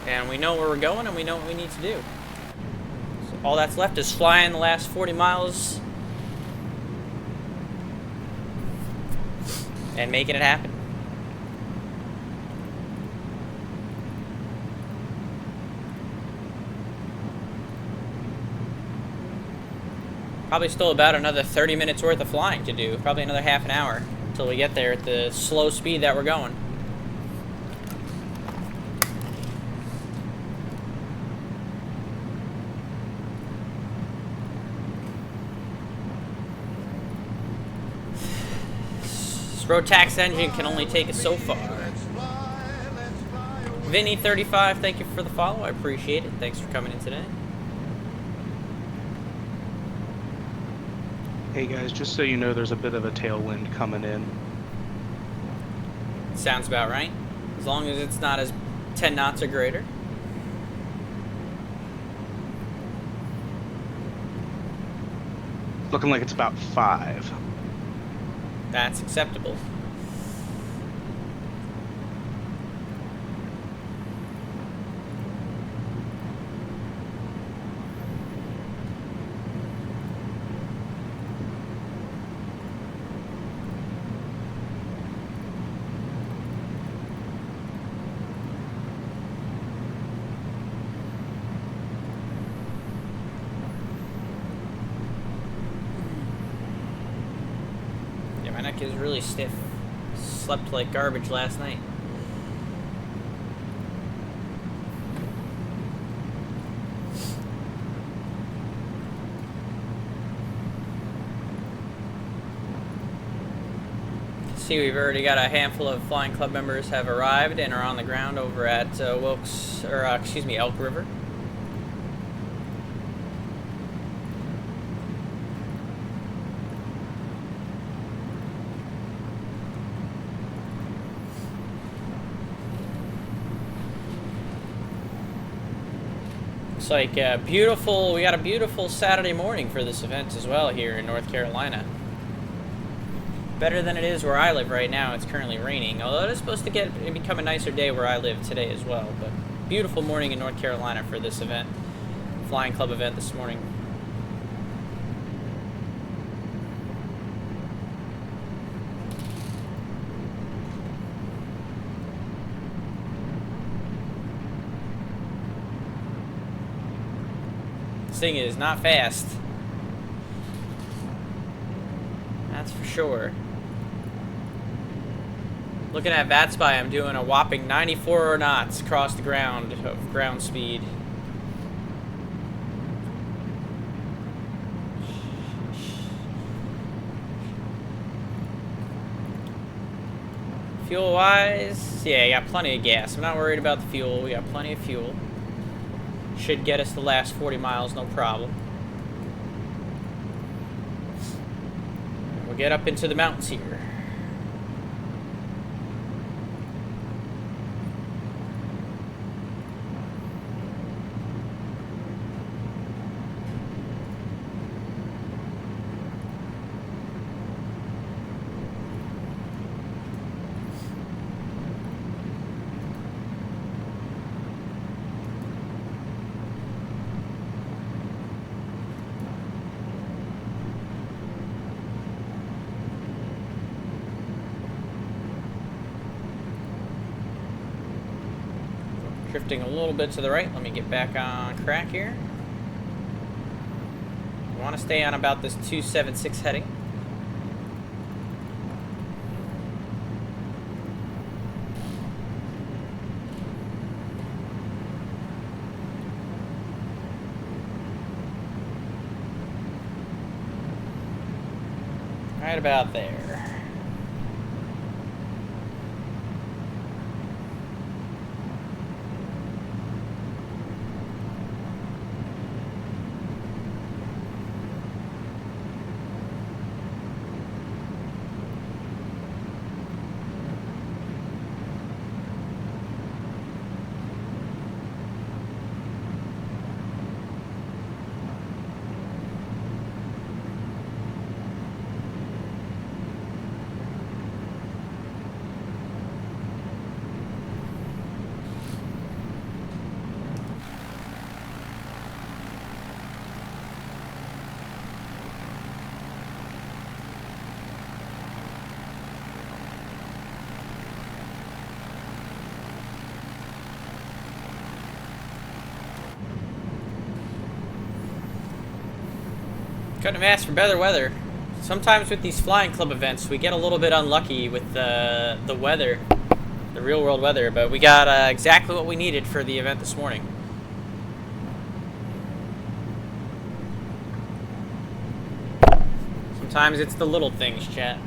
And we know where we're going, and we know what we need to do. So all that's left is flying the last 40 miles and making it happen. Probably still about another 30 minutes worth of flying to do. Probably another half an hour until we get there at the slow speed that we're going. Road tax engine can only take us so far. Vinny35, thank you for the follow. I appreciate it. Thanks for coming in today. Hey guys, just so you know, there's a bit of a tailwind coming in. Sounds about right. As long as it's not as 10 knots or greater. Looking like it's about 5. That's acceptable. My neck is really stiff. Slept like garbage last night. See, we've already got a handful of Flying Club members have arrived and are on the ground over at Elk River. It's like beautiful. We got a beautiful Saturday morning for this event as well here in North Carolina. Better than it is where I live right now. It's currently raining, although it is supposed to become a nicer day where I live today as well. But beautiful morning in North Carolina for this event, Flying Club event this morning. This thing is not fast. That's for sure. Looking at VATSIM, I'm doing a whopping 94 knots across the ground of ground speed. Fuel wise, yeah, I got plenty of gas. I'm not worried about the fuel. We got plenty of fuel. Should get us the last 40 miles, no problem. We'll get up into the mountains here. Drifting a little bit to the right. Let me get back on track here. I want to stay on about this 276 heading. Right about there. Couldn't have asked for better weather. Sometimes with these flying club events, we get a little bit unlucky with the weather, the real world weather, but we got exactly what we needed for the event this morning. Sometimes it's the little things, chat.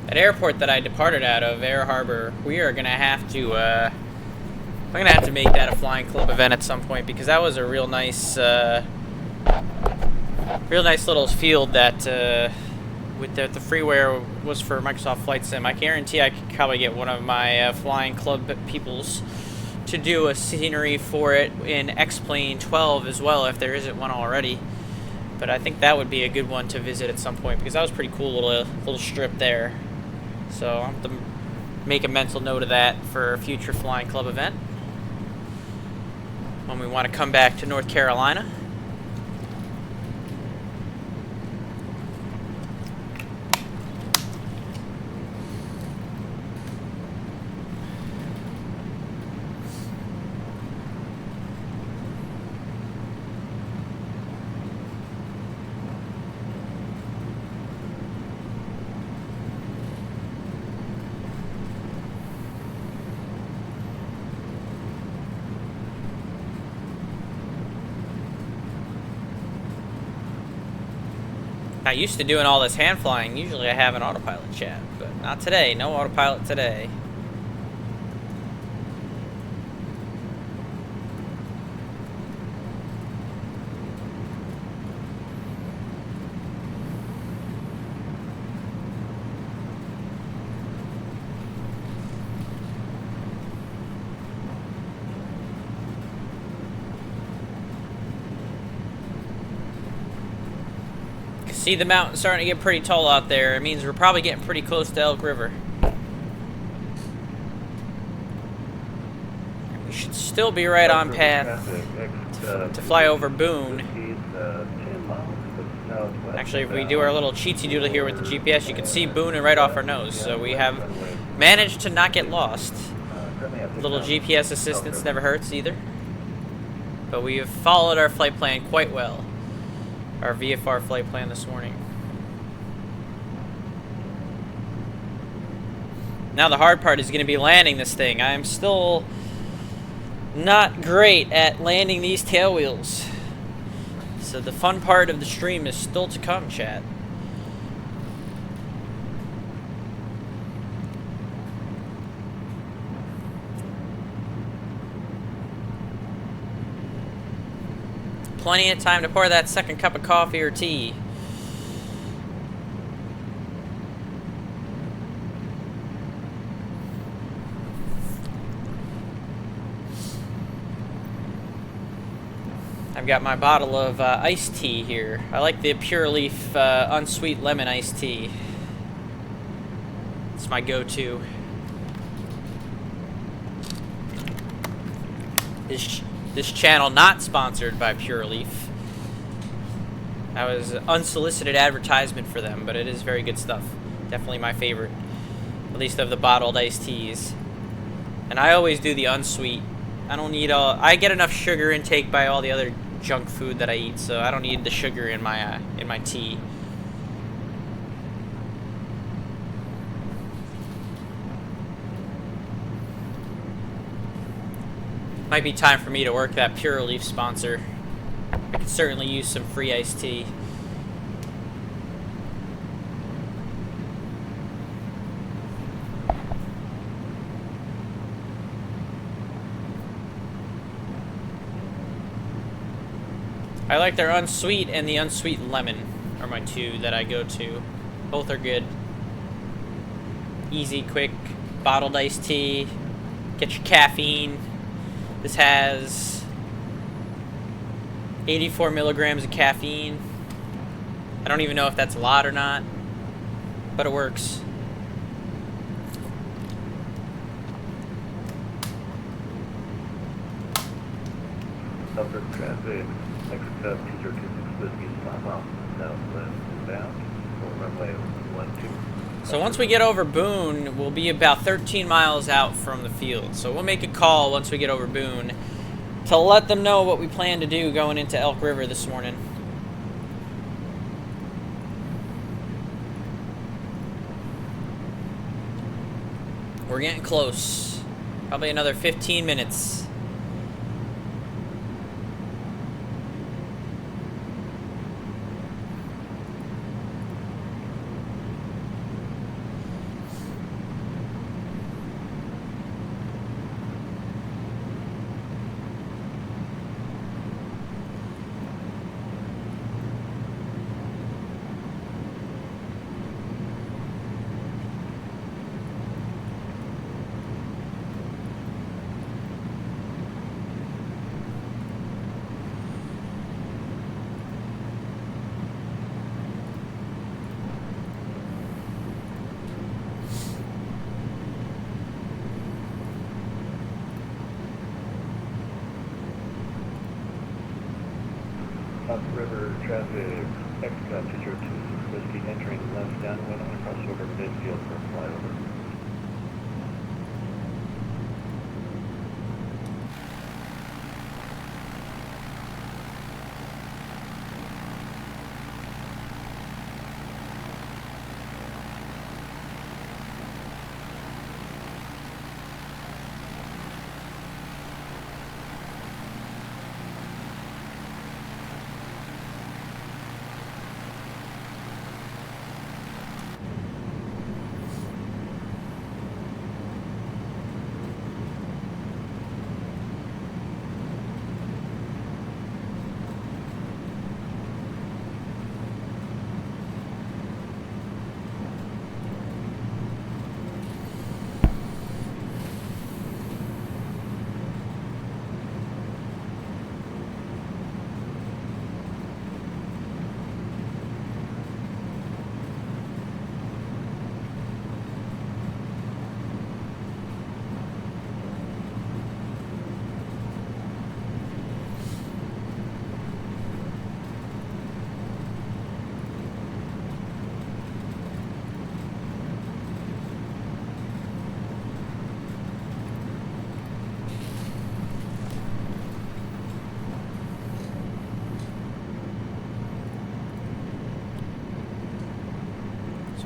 That airport that I departed out of, Air Harbor, we are gonna have to. I'm gonna have to make that a flying club event at some point because that was a real nice little field that with the freeware was for Microsoft Flight Sim. I guarantee I could probably get one of my flying club peoples to do a scenery for it in X-Plane 12 as well, if there isn't one already. But I think that would be a good one to visit at some point because that was a pretty cool little strip there. So I'll have to make a mental note of that for a future flying club event when we want to come back to North Carolina. I used to doing all this hand flying. Usually I have an autopilot, chat, but not today. No autopilot today. See the mountain starting to get pretty tall out there. It means we're probably getting pretty close to Elk River. We should still be right on path to fly over Boone. Actually, if we do our little cheatsy doodle here with the GPS, you can see Boone right off our nose. So we have managed to not get lost. A little GPS assistance never hurts either. But we have followed our flight plan quite well. Our VFR flight plan this morning. Now the hard part is going to be landing this thing. I'm still not great at landing these tail wheels. So the fun part of the stream is still to come, chat. Plenty of time to pour that second cup of coffee or tea. I've got my bottle of iced tea here. I like the Pure Leaf unsweet lemon iced tea. It's my go-to. This channel not sponsored by Pure Leaf. That was unsolicited advertisement for them, but it is very good stuff. Definitely my favorite, at least of the bottled iced teas. And I always do the unsweet. I don't need all. I get enough sugar intake by all the other junk food that I eat, so I don't need the sugar in my tea. Might be time for me to work that Pure Leaf sponsor. I could certainly use some free iced tea. I like their unsweet and the unsweet lemon are my two that I go to. Both are good. Easy, quick, bottled iced tea. Get your caffeine. This has 84 milligrams of caffeine. I don't even know if that's a lot or not, but it works. Upper traffic, next up, teacher 26 whiskey, stop off, southwest inbound, for runway 12. So once we get over Boone, we'll be about 13 miles out from the field. So we'll make a call once we get over Boone to let them know what we plan to do going into Elk River this morning. We're getting close. Probably another 15 minutes. Upriver traffic, next up, teacher 26 whiskey, entering left downwind on across over midfield for flyover.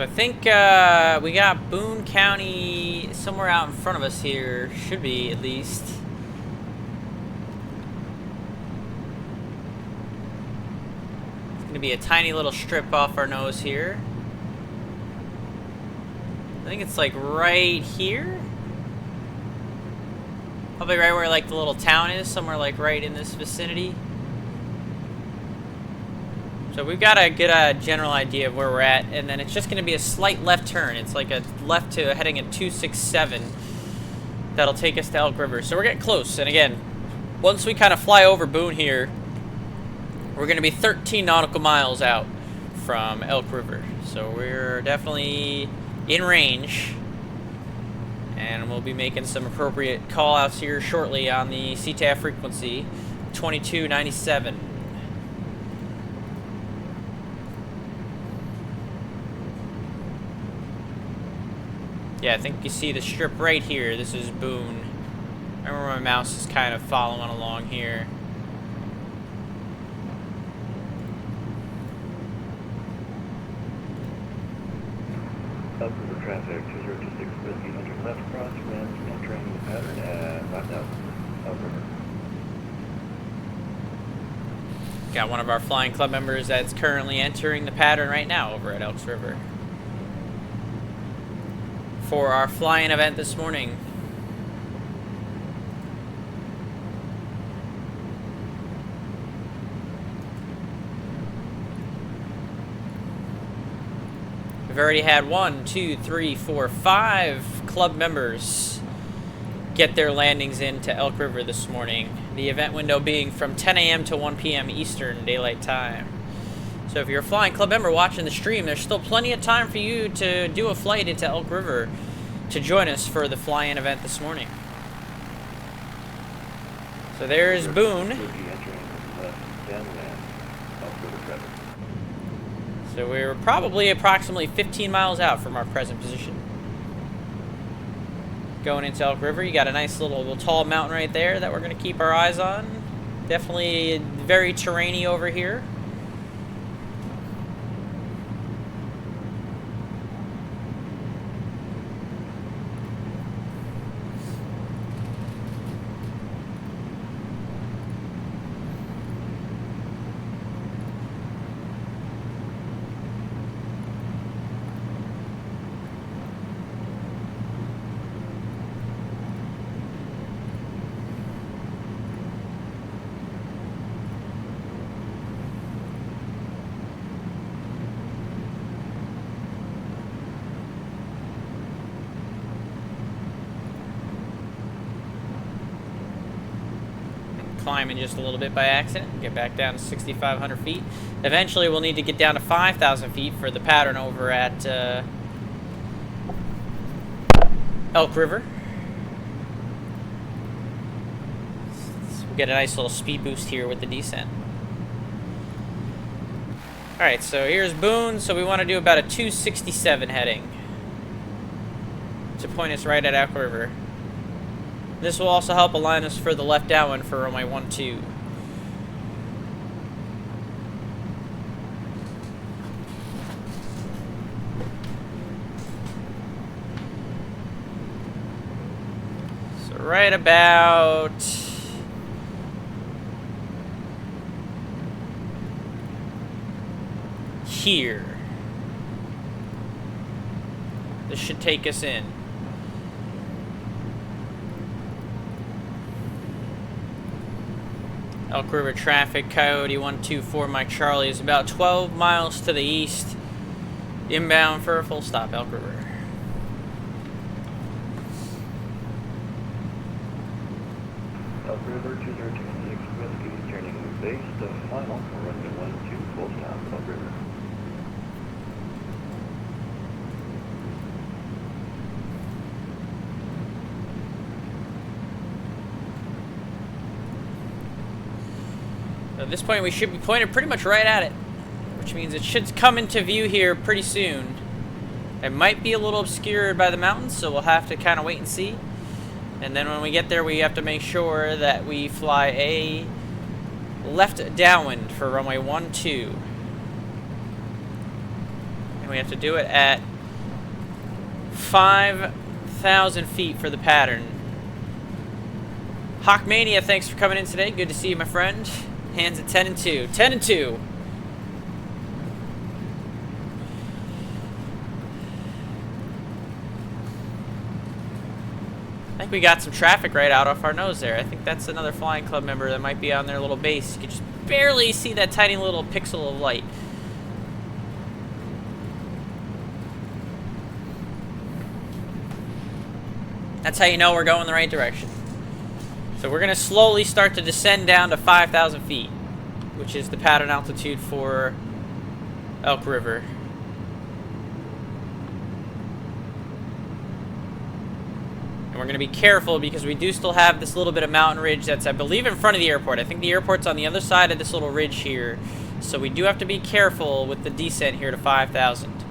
So I think we got Boone County somewhere out in front of us here. Should be, at least. It's going to be a tiny little strip off our nose here. I think it's like right here. Probably right where like the little town is, somewhere like right in this vicinity. So we've got a good general idea of where we're at, and then it's just going to be a slight left turn. It's like a left to heading at 267. That'll take us to Elk River. So we're getting close, and again, once we kind of fly over Boone here, we're going to be 13 nautical miles out from Elk River. So we're definitely in range, and we'll be making some appropriate call-outs here shortly on the CTAF frequency 2297. Yeah, I think you see the strip right here. This is Boone. Remember, my mouse is kind of following along here. Elk River traffic 2026 Whiskey Hunter left cross winds entering the pattern at 5,000 Elk River. Got one of our flying club members that's currently entering the pattern right now over at Elks River for our flying event this morning. We've already had 1, 2, 3, 4, 5 club members get their landings into Elk River this morning. The event window being from 10 a.m. to 1 p.m. Eastern Daylight Time. So if you're a flying club member watching the stream, there's still plenty of time for you to do a flight into Elk River to join us for the fly-in event this morning. So there's Boone. So we're probably approximately 15 miles out from our present position. Going into Elk River, you got a nice little tall mountain right there that we're going to keep our eyes on. Definitely very terrainy over here. Climbing just a little bit by accident, get back down to 6,500 feet. Eventually we'll need to get down to 5,000 feet for the pattern over at Elk River. So we'll get a nice little speed boost here with the descent. Alright, so here's Boone, so we want to do about a 267 heading to point us right at Elk River. This will also help align us for the left downwind for runway 12. So right about here. This should take us in. Elk River traffic, Coyote 124 Mike Charlie is about 12 miles to the east, inbound for a full stop, Elk River. Elk River 2026 Whiskey turning base to final for runway 12 full stop, Elk River. At this point, we should be pointed pretty much right at it, which means it should come into view here pretty soon. It might be a little obscured by the mountains, so we'll have to kind of wait and see. And then when we get there, we have to make sure that we fly a left downwind for runway 12. And we have to do it at 5,000 feet for the pattern. Hawkmania, thanks for coming in today. Good to see you, my friend. Hands at 10 and 2. 10 and 2. I think we got some traffic right out off our nose there. I think that's another flying club member that might be on their little base. You can just barely see that tiny little pixel of light. That's how you know we're going the right direction. So we're going to slowly start to descend down to 5,000 feet, which is the pattern altitude for Elk River. And we're going to be careful because we do still have this little bit of mountain ridge that's, I believe, in front of the airport. I think the airport's on the other side of this little ridge here. So we do have to be careful with the descent here to 5,000.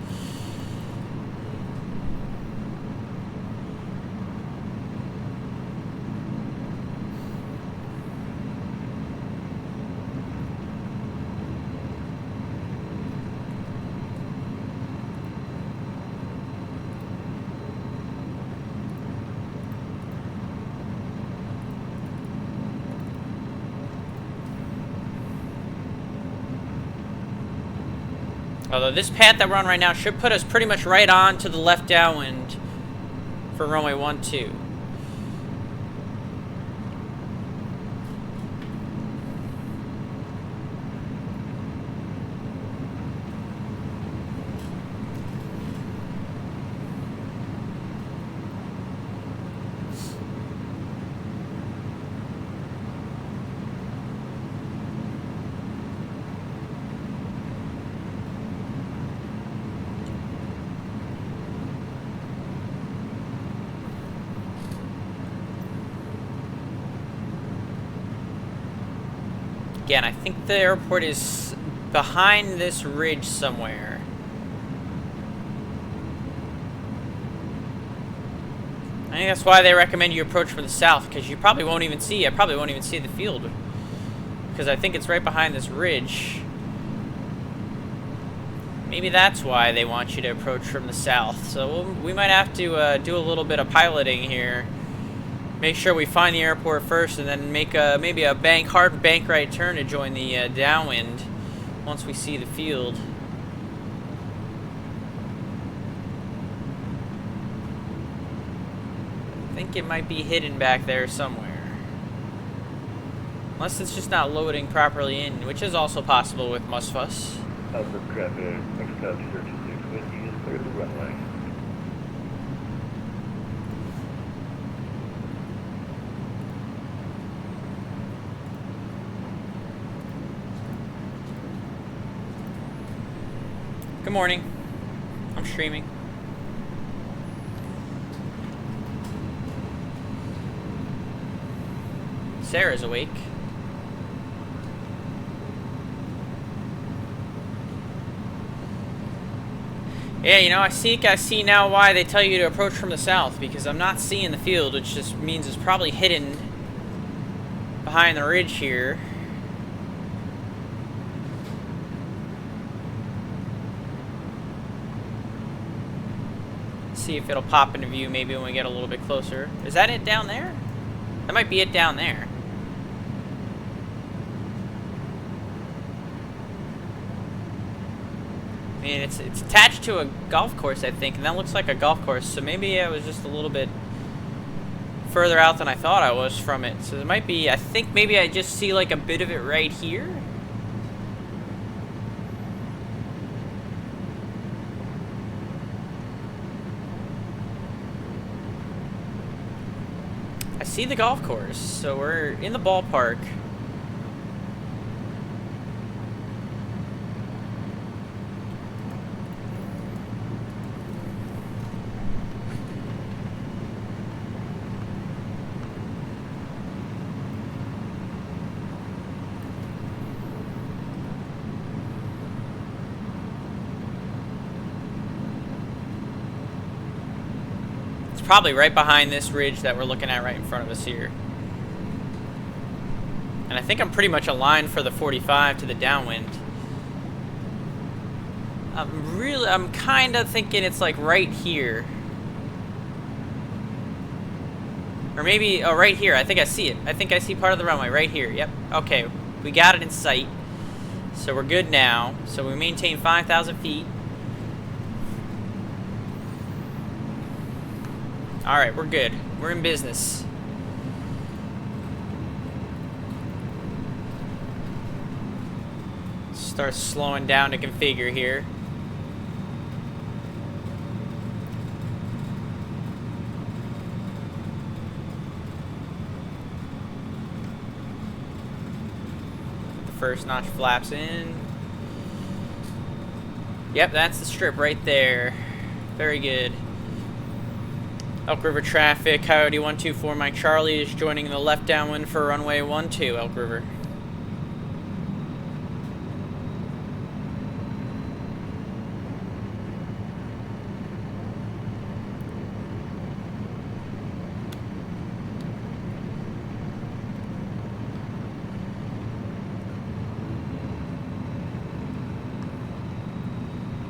Although this path that we're on right now should put us pretty much right on to the left downwind for runway 12. Again, I think the airport is behind this ridge somewhere. I think that's why they recommend you approach from the south, because you probably won't even see, I probably won't even see the field. Because I think it's right behind this ridge. Maybe that's why they want you to approach from the south. So we might have to do a little bit of piloting here. Make sure we find the airport first, and then make maybe a hard bank right turn to join the downwind once we see the field. I think it might be hidden back there somewhere. Unless it's just not loading properly in, which is also possible with MSFS. Outward traffic, next up, 026, Whiskey is clear the runway. Good morning. I'm streaming. Sarah's awake. Yeah, you know, I see now why they tell you to approach from the south, because I'm not seeing the field, which just means it's probably hidden behind the ridge here. See if it'll pop into view maybe when we get a little bit closer. Is that it down there? That might be it down there. I mean, it's attached to a golf course, I think, and that looks like a golf course, so maybe I was just a little bit further out than I thought I was from it. So it might be, I think maybe I just see like a bit of it right here. I see the golf course, so we're in the ballpark. Probably right behind this ridge that we're looking at right in front of us here. And I think I'm pretty much aligned for the 45 to the downwind. I'm kind of thinking it's like right here. Or maybe, oh, right here. I think I see it. I think I see part of the runway right here. Yep. Okay, we got it in sight. So we're good now. So we maintain 5,000 feet. Alright, we're good. We're in business. Start slowing down to configure here. The first notch flaps in. Yep, that's the strip right there. Very good. Elk River traffic, Coyote 124 Mike Charlie is joining the left downwind for runway 12, Elk River.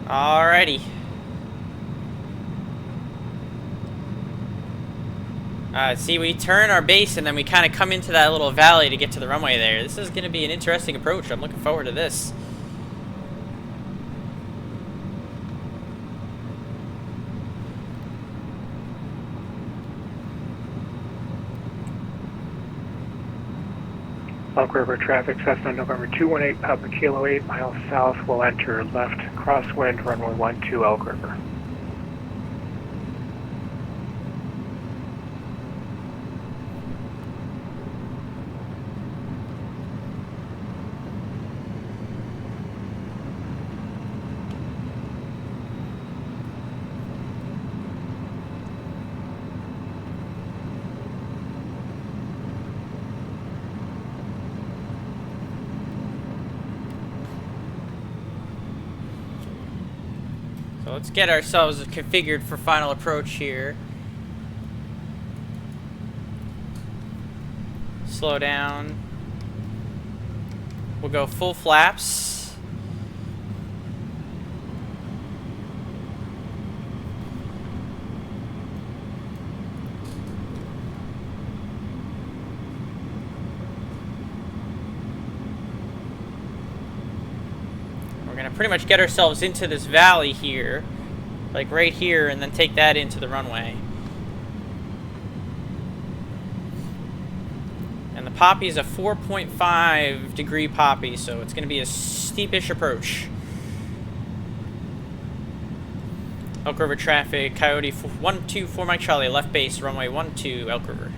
Alrighty. See, we turn our base and then we kind of come into that little valley to get to the runway there. This is going to be an interesting approach. I'm looking forward to this. Elk River traffic, Cessna November 218, Papa Kilo 8 miles south, will enter left crosswind, runway 12, Elk River. So let's get ourselves configured for final approach here. Slow down. We'll go full flaps. We're gonna pretty much get ourselves into this valley here, like right here, and then take that into the runway. And the poppy is a 4.5 degree poppy, so it's going to be a steepish approach. Elk River traffic, Coyote 124 Mike Charlie, left base, runway 12, Elk River.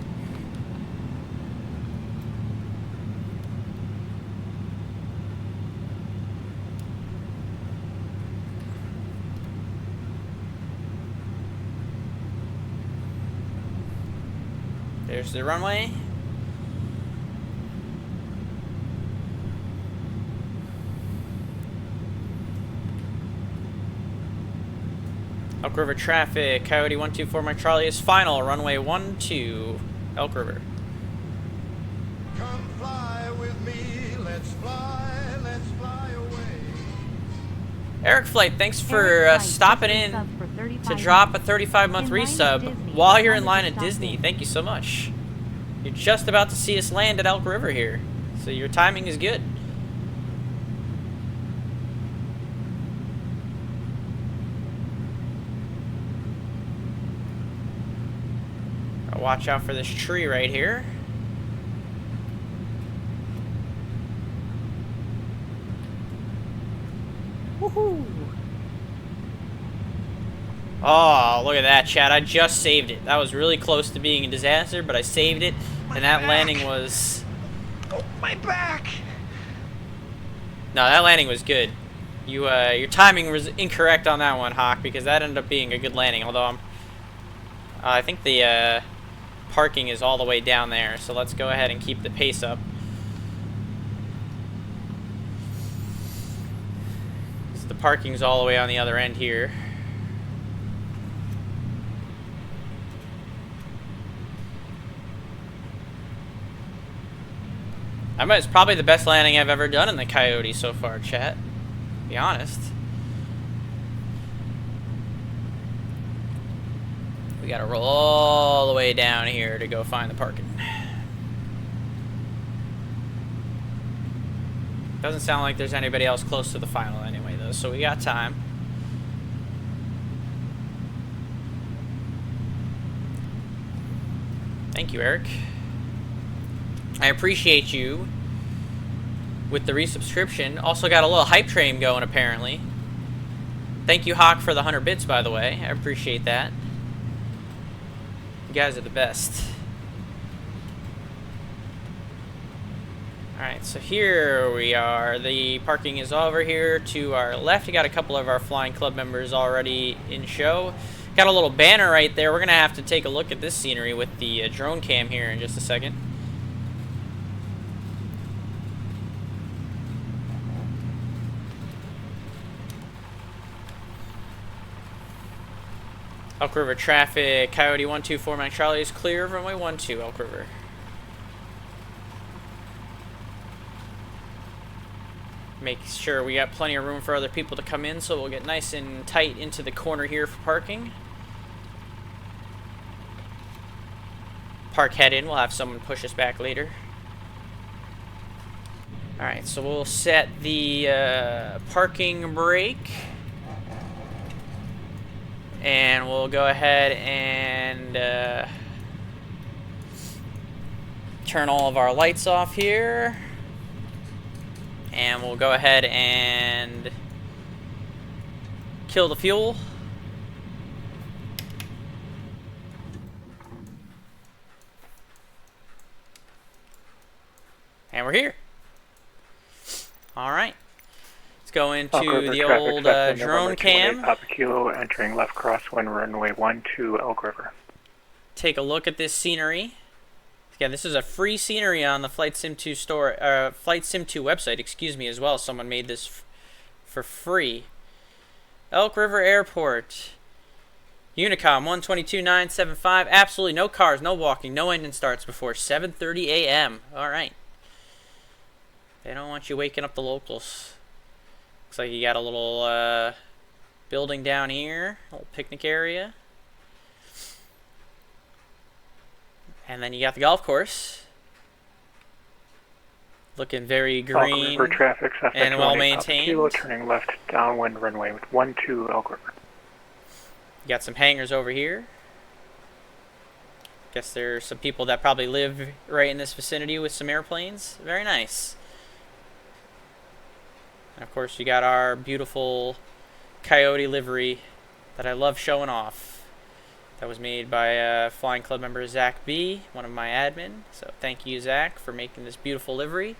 There's the runway. Elk River traffic, Coyote 124 Mike Charlie is final, runway 12, Elk River. Come fly with me, let's fly away. Eric Flight, thanks for stopping in to drop a 35-month resub while you're in line at Disney. Thank you so much. You're just about to see us land at Elk River here, so your timing is good. Watch out for this tree right here. Woohoo! Oh, look at that, chat. I just saved it. That was really close to being a disaster, but I saved it, and that landing was... Oh, my back! No, that landing was good. Your timing was incorrect on that one, Hawk, because that ended up being a good landing, although I think the parking is all the way down there, so let's go ahead and keep the pace up. So the parking's all the way on the other end here. It's probably the best landing I've ever done in the Coyote so far, chat. To be honest. We gotta roll all the way down here to go find the parking. Doesn't sound like there's anybody else close to the final anyway, though, so we got time. Thank you, Eric. I appreciate you with the resubscription. Also got a little hype train going, apparently. Thank you, Hawk, for the 100 bits, by the way. I appreciate that. You guys are the best. Alright, so here we are. The parking is over here to our left. We got a couple of our flying club members already in show. Got a little banner right there. We're going to have to take a look at this scenery with the drone cam here in just a second. Elk River traffic, Coyote 124 Mike Charlie is clear, runway 12 Elk River. Make sure we got plenty of room for other people to come in, so we'll get nice and tight into the corner here for parking. Park head in, we'll have someone push us back later. Alright, so we'll set the parking brake. And we'll go ahead and turn all of our lights off here. And we'll go ahead and kill the fuel. And we're here. All right. Let's go into the old drone cam. Papa Kilo entering left crosswind runway 12 Elk River. Take a look at this scenery. Again, this is a free scenery on the FlightSim2 store, FlightSim2 website, excuse me, as well. Someone made this for free. Elk River Airport. Unicom 122975. Absolutely no cars, no walking, no engine starts before 7:30 a.m. All right. They don't want you waking up the locals. Looks like you got a little building down here, a little picnic area. And then you got the golf course. Looking very green traffic, and well maintained. Kilo turning left downwind runway with 12 Elk River. You got some hangars over here. Guess there's some people that probably live right in this vicinity with some airplanes. Very nice. And of course you got our beautiful Coyote livery that I love showing off. That was made by Flying Club member Zach B, one of my admin. So thank you, Zach, for making this beautiful livery.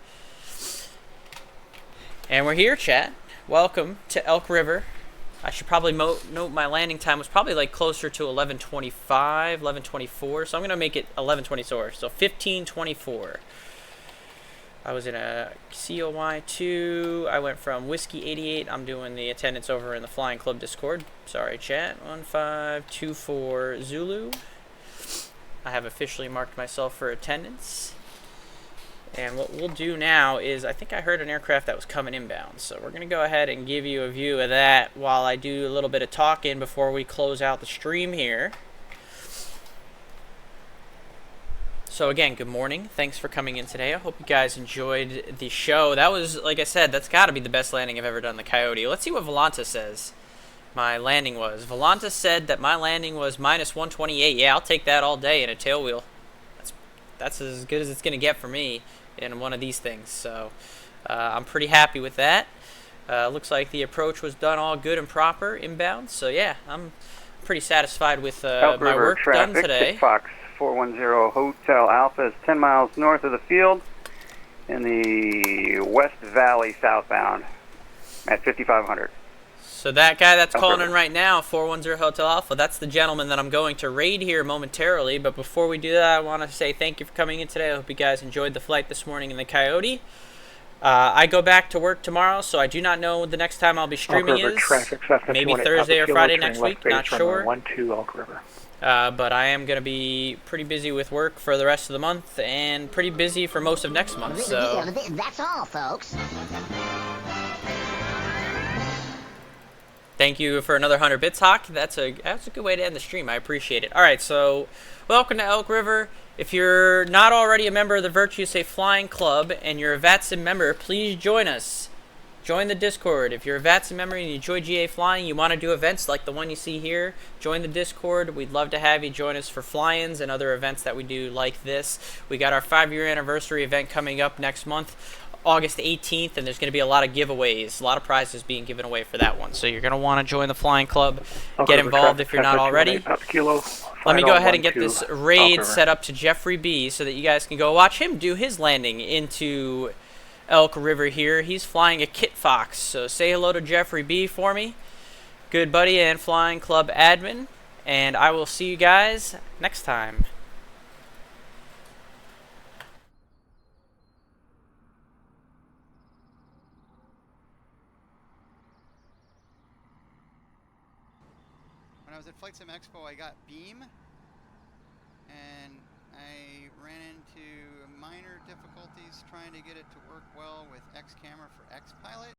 And we're here, chat. Welcome to Elk River. I should probably note my landing time was probably like closer to 11:25, 11:24. So I'm going to make it 11:24. So 15:24. I was in a COY2. I went from Whiskey 88. I'm doing the attendance over in the Flying Club Discord. Sorry, chat. 1524 Zulu. I have officially marked myself for attendance. And what we'll do now is, I think I heard an aircraft that was coming inbound. So we're going to go ahead and give you a view of that while I do a little bit of talking before we close out the stream here. So again, good morning. Thanks for coming in today. I hope you guys enjoyed the show. That was, like I said, that's got to be the best landing I've ever done the Coyote. Let's see what Volanta says my landing was. Volanta said that my landing was -128. Yeah, I'll take that all day in a tail wheel. That's as good as it's going to get for me in one of these things. So I'm pretty happy with that. Looks like the approach was done all good and proper inbound. So yeah, I'm pretty satisfied with my work done today. Fox 410 Hotel Alpha is 10 miles north of the field in the West Valley southbound at 5500. So that guy that's calling in right now, 410 Hotel Alpha, that's the gentleman that I'm going to raid here momentarily. But before we do that, I want to say thank you for coming in today. I hope you guys enjoyed the flight this morning in the Coyote. I go back to work tomorrow, so I do not know when the next time I'll be streaming is. Maybe Thursday or Friday next week, not sure. 12 Elk River. But I am going to be pretty busy with work for the rest of the month and pretty busy for most of next month. So That's all, folks. Thank you for another 100 bits, Hawk. That's a good way to end the stream. I appreciate it. All right, so welcome to Elk River. If you're not already a member of the Virtue Safe Flying Club and you're a VATSIM member, please join us. Join the Discord. If you're a VATSIM member and you enjoy GA flying, you want to do events like the one you see here, join the Discord. We'd love to have you join us for fly-ins and other events that we do like this. We got our 5-year anniversary event coming up next month, August 18th, and there's going to be a lot of giveaways, a lot of prizes being given away for that one. So you're going to want to join the Flying Club, get involved if you're not already. Let me go ahead and get this raid set up to Jeffrey B so that you guys can go watch him do his landing into Elk River here. He's flying a Kit Fox, so say hello to Jeffrey B for me. Good buddy and Flying Club admin, and I will see you guys next time. When I was at Flight Sim Expo, I got Beam, and I ran into minor difficulties trying to get it to work well with X camera for X Pilot.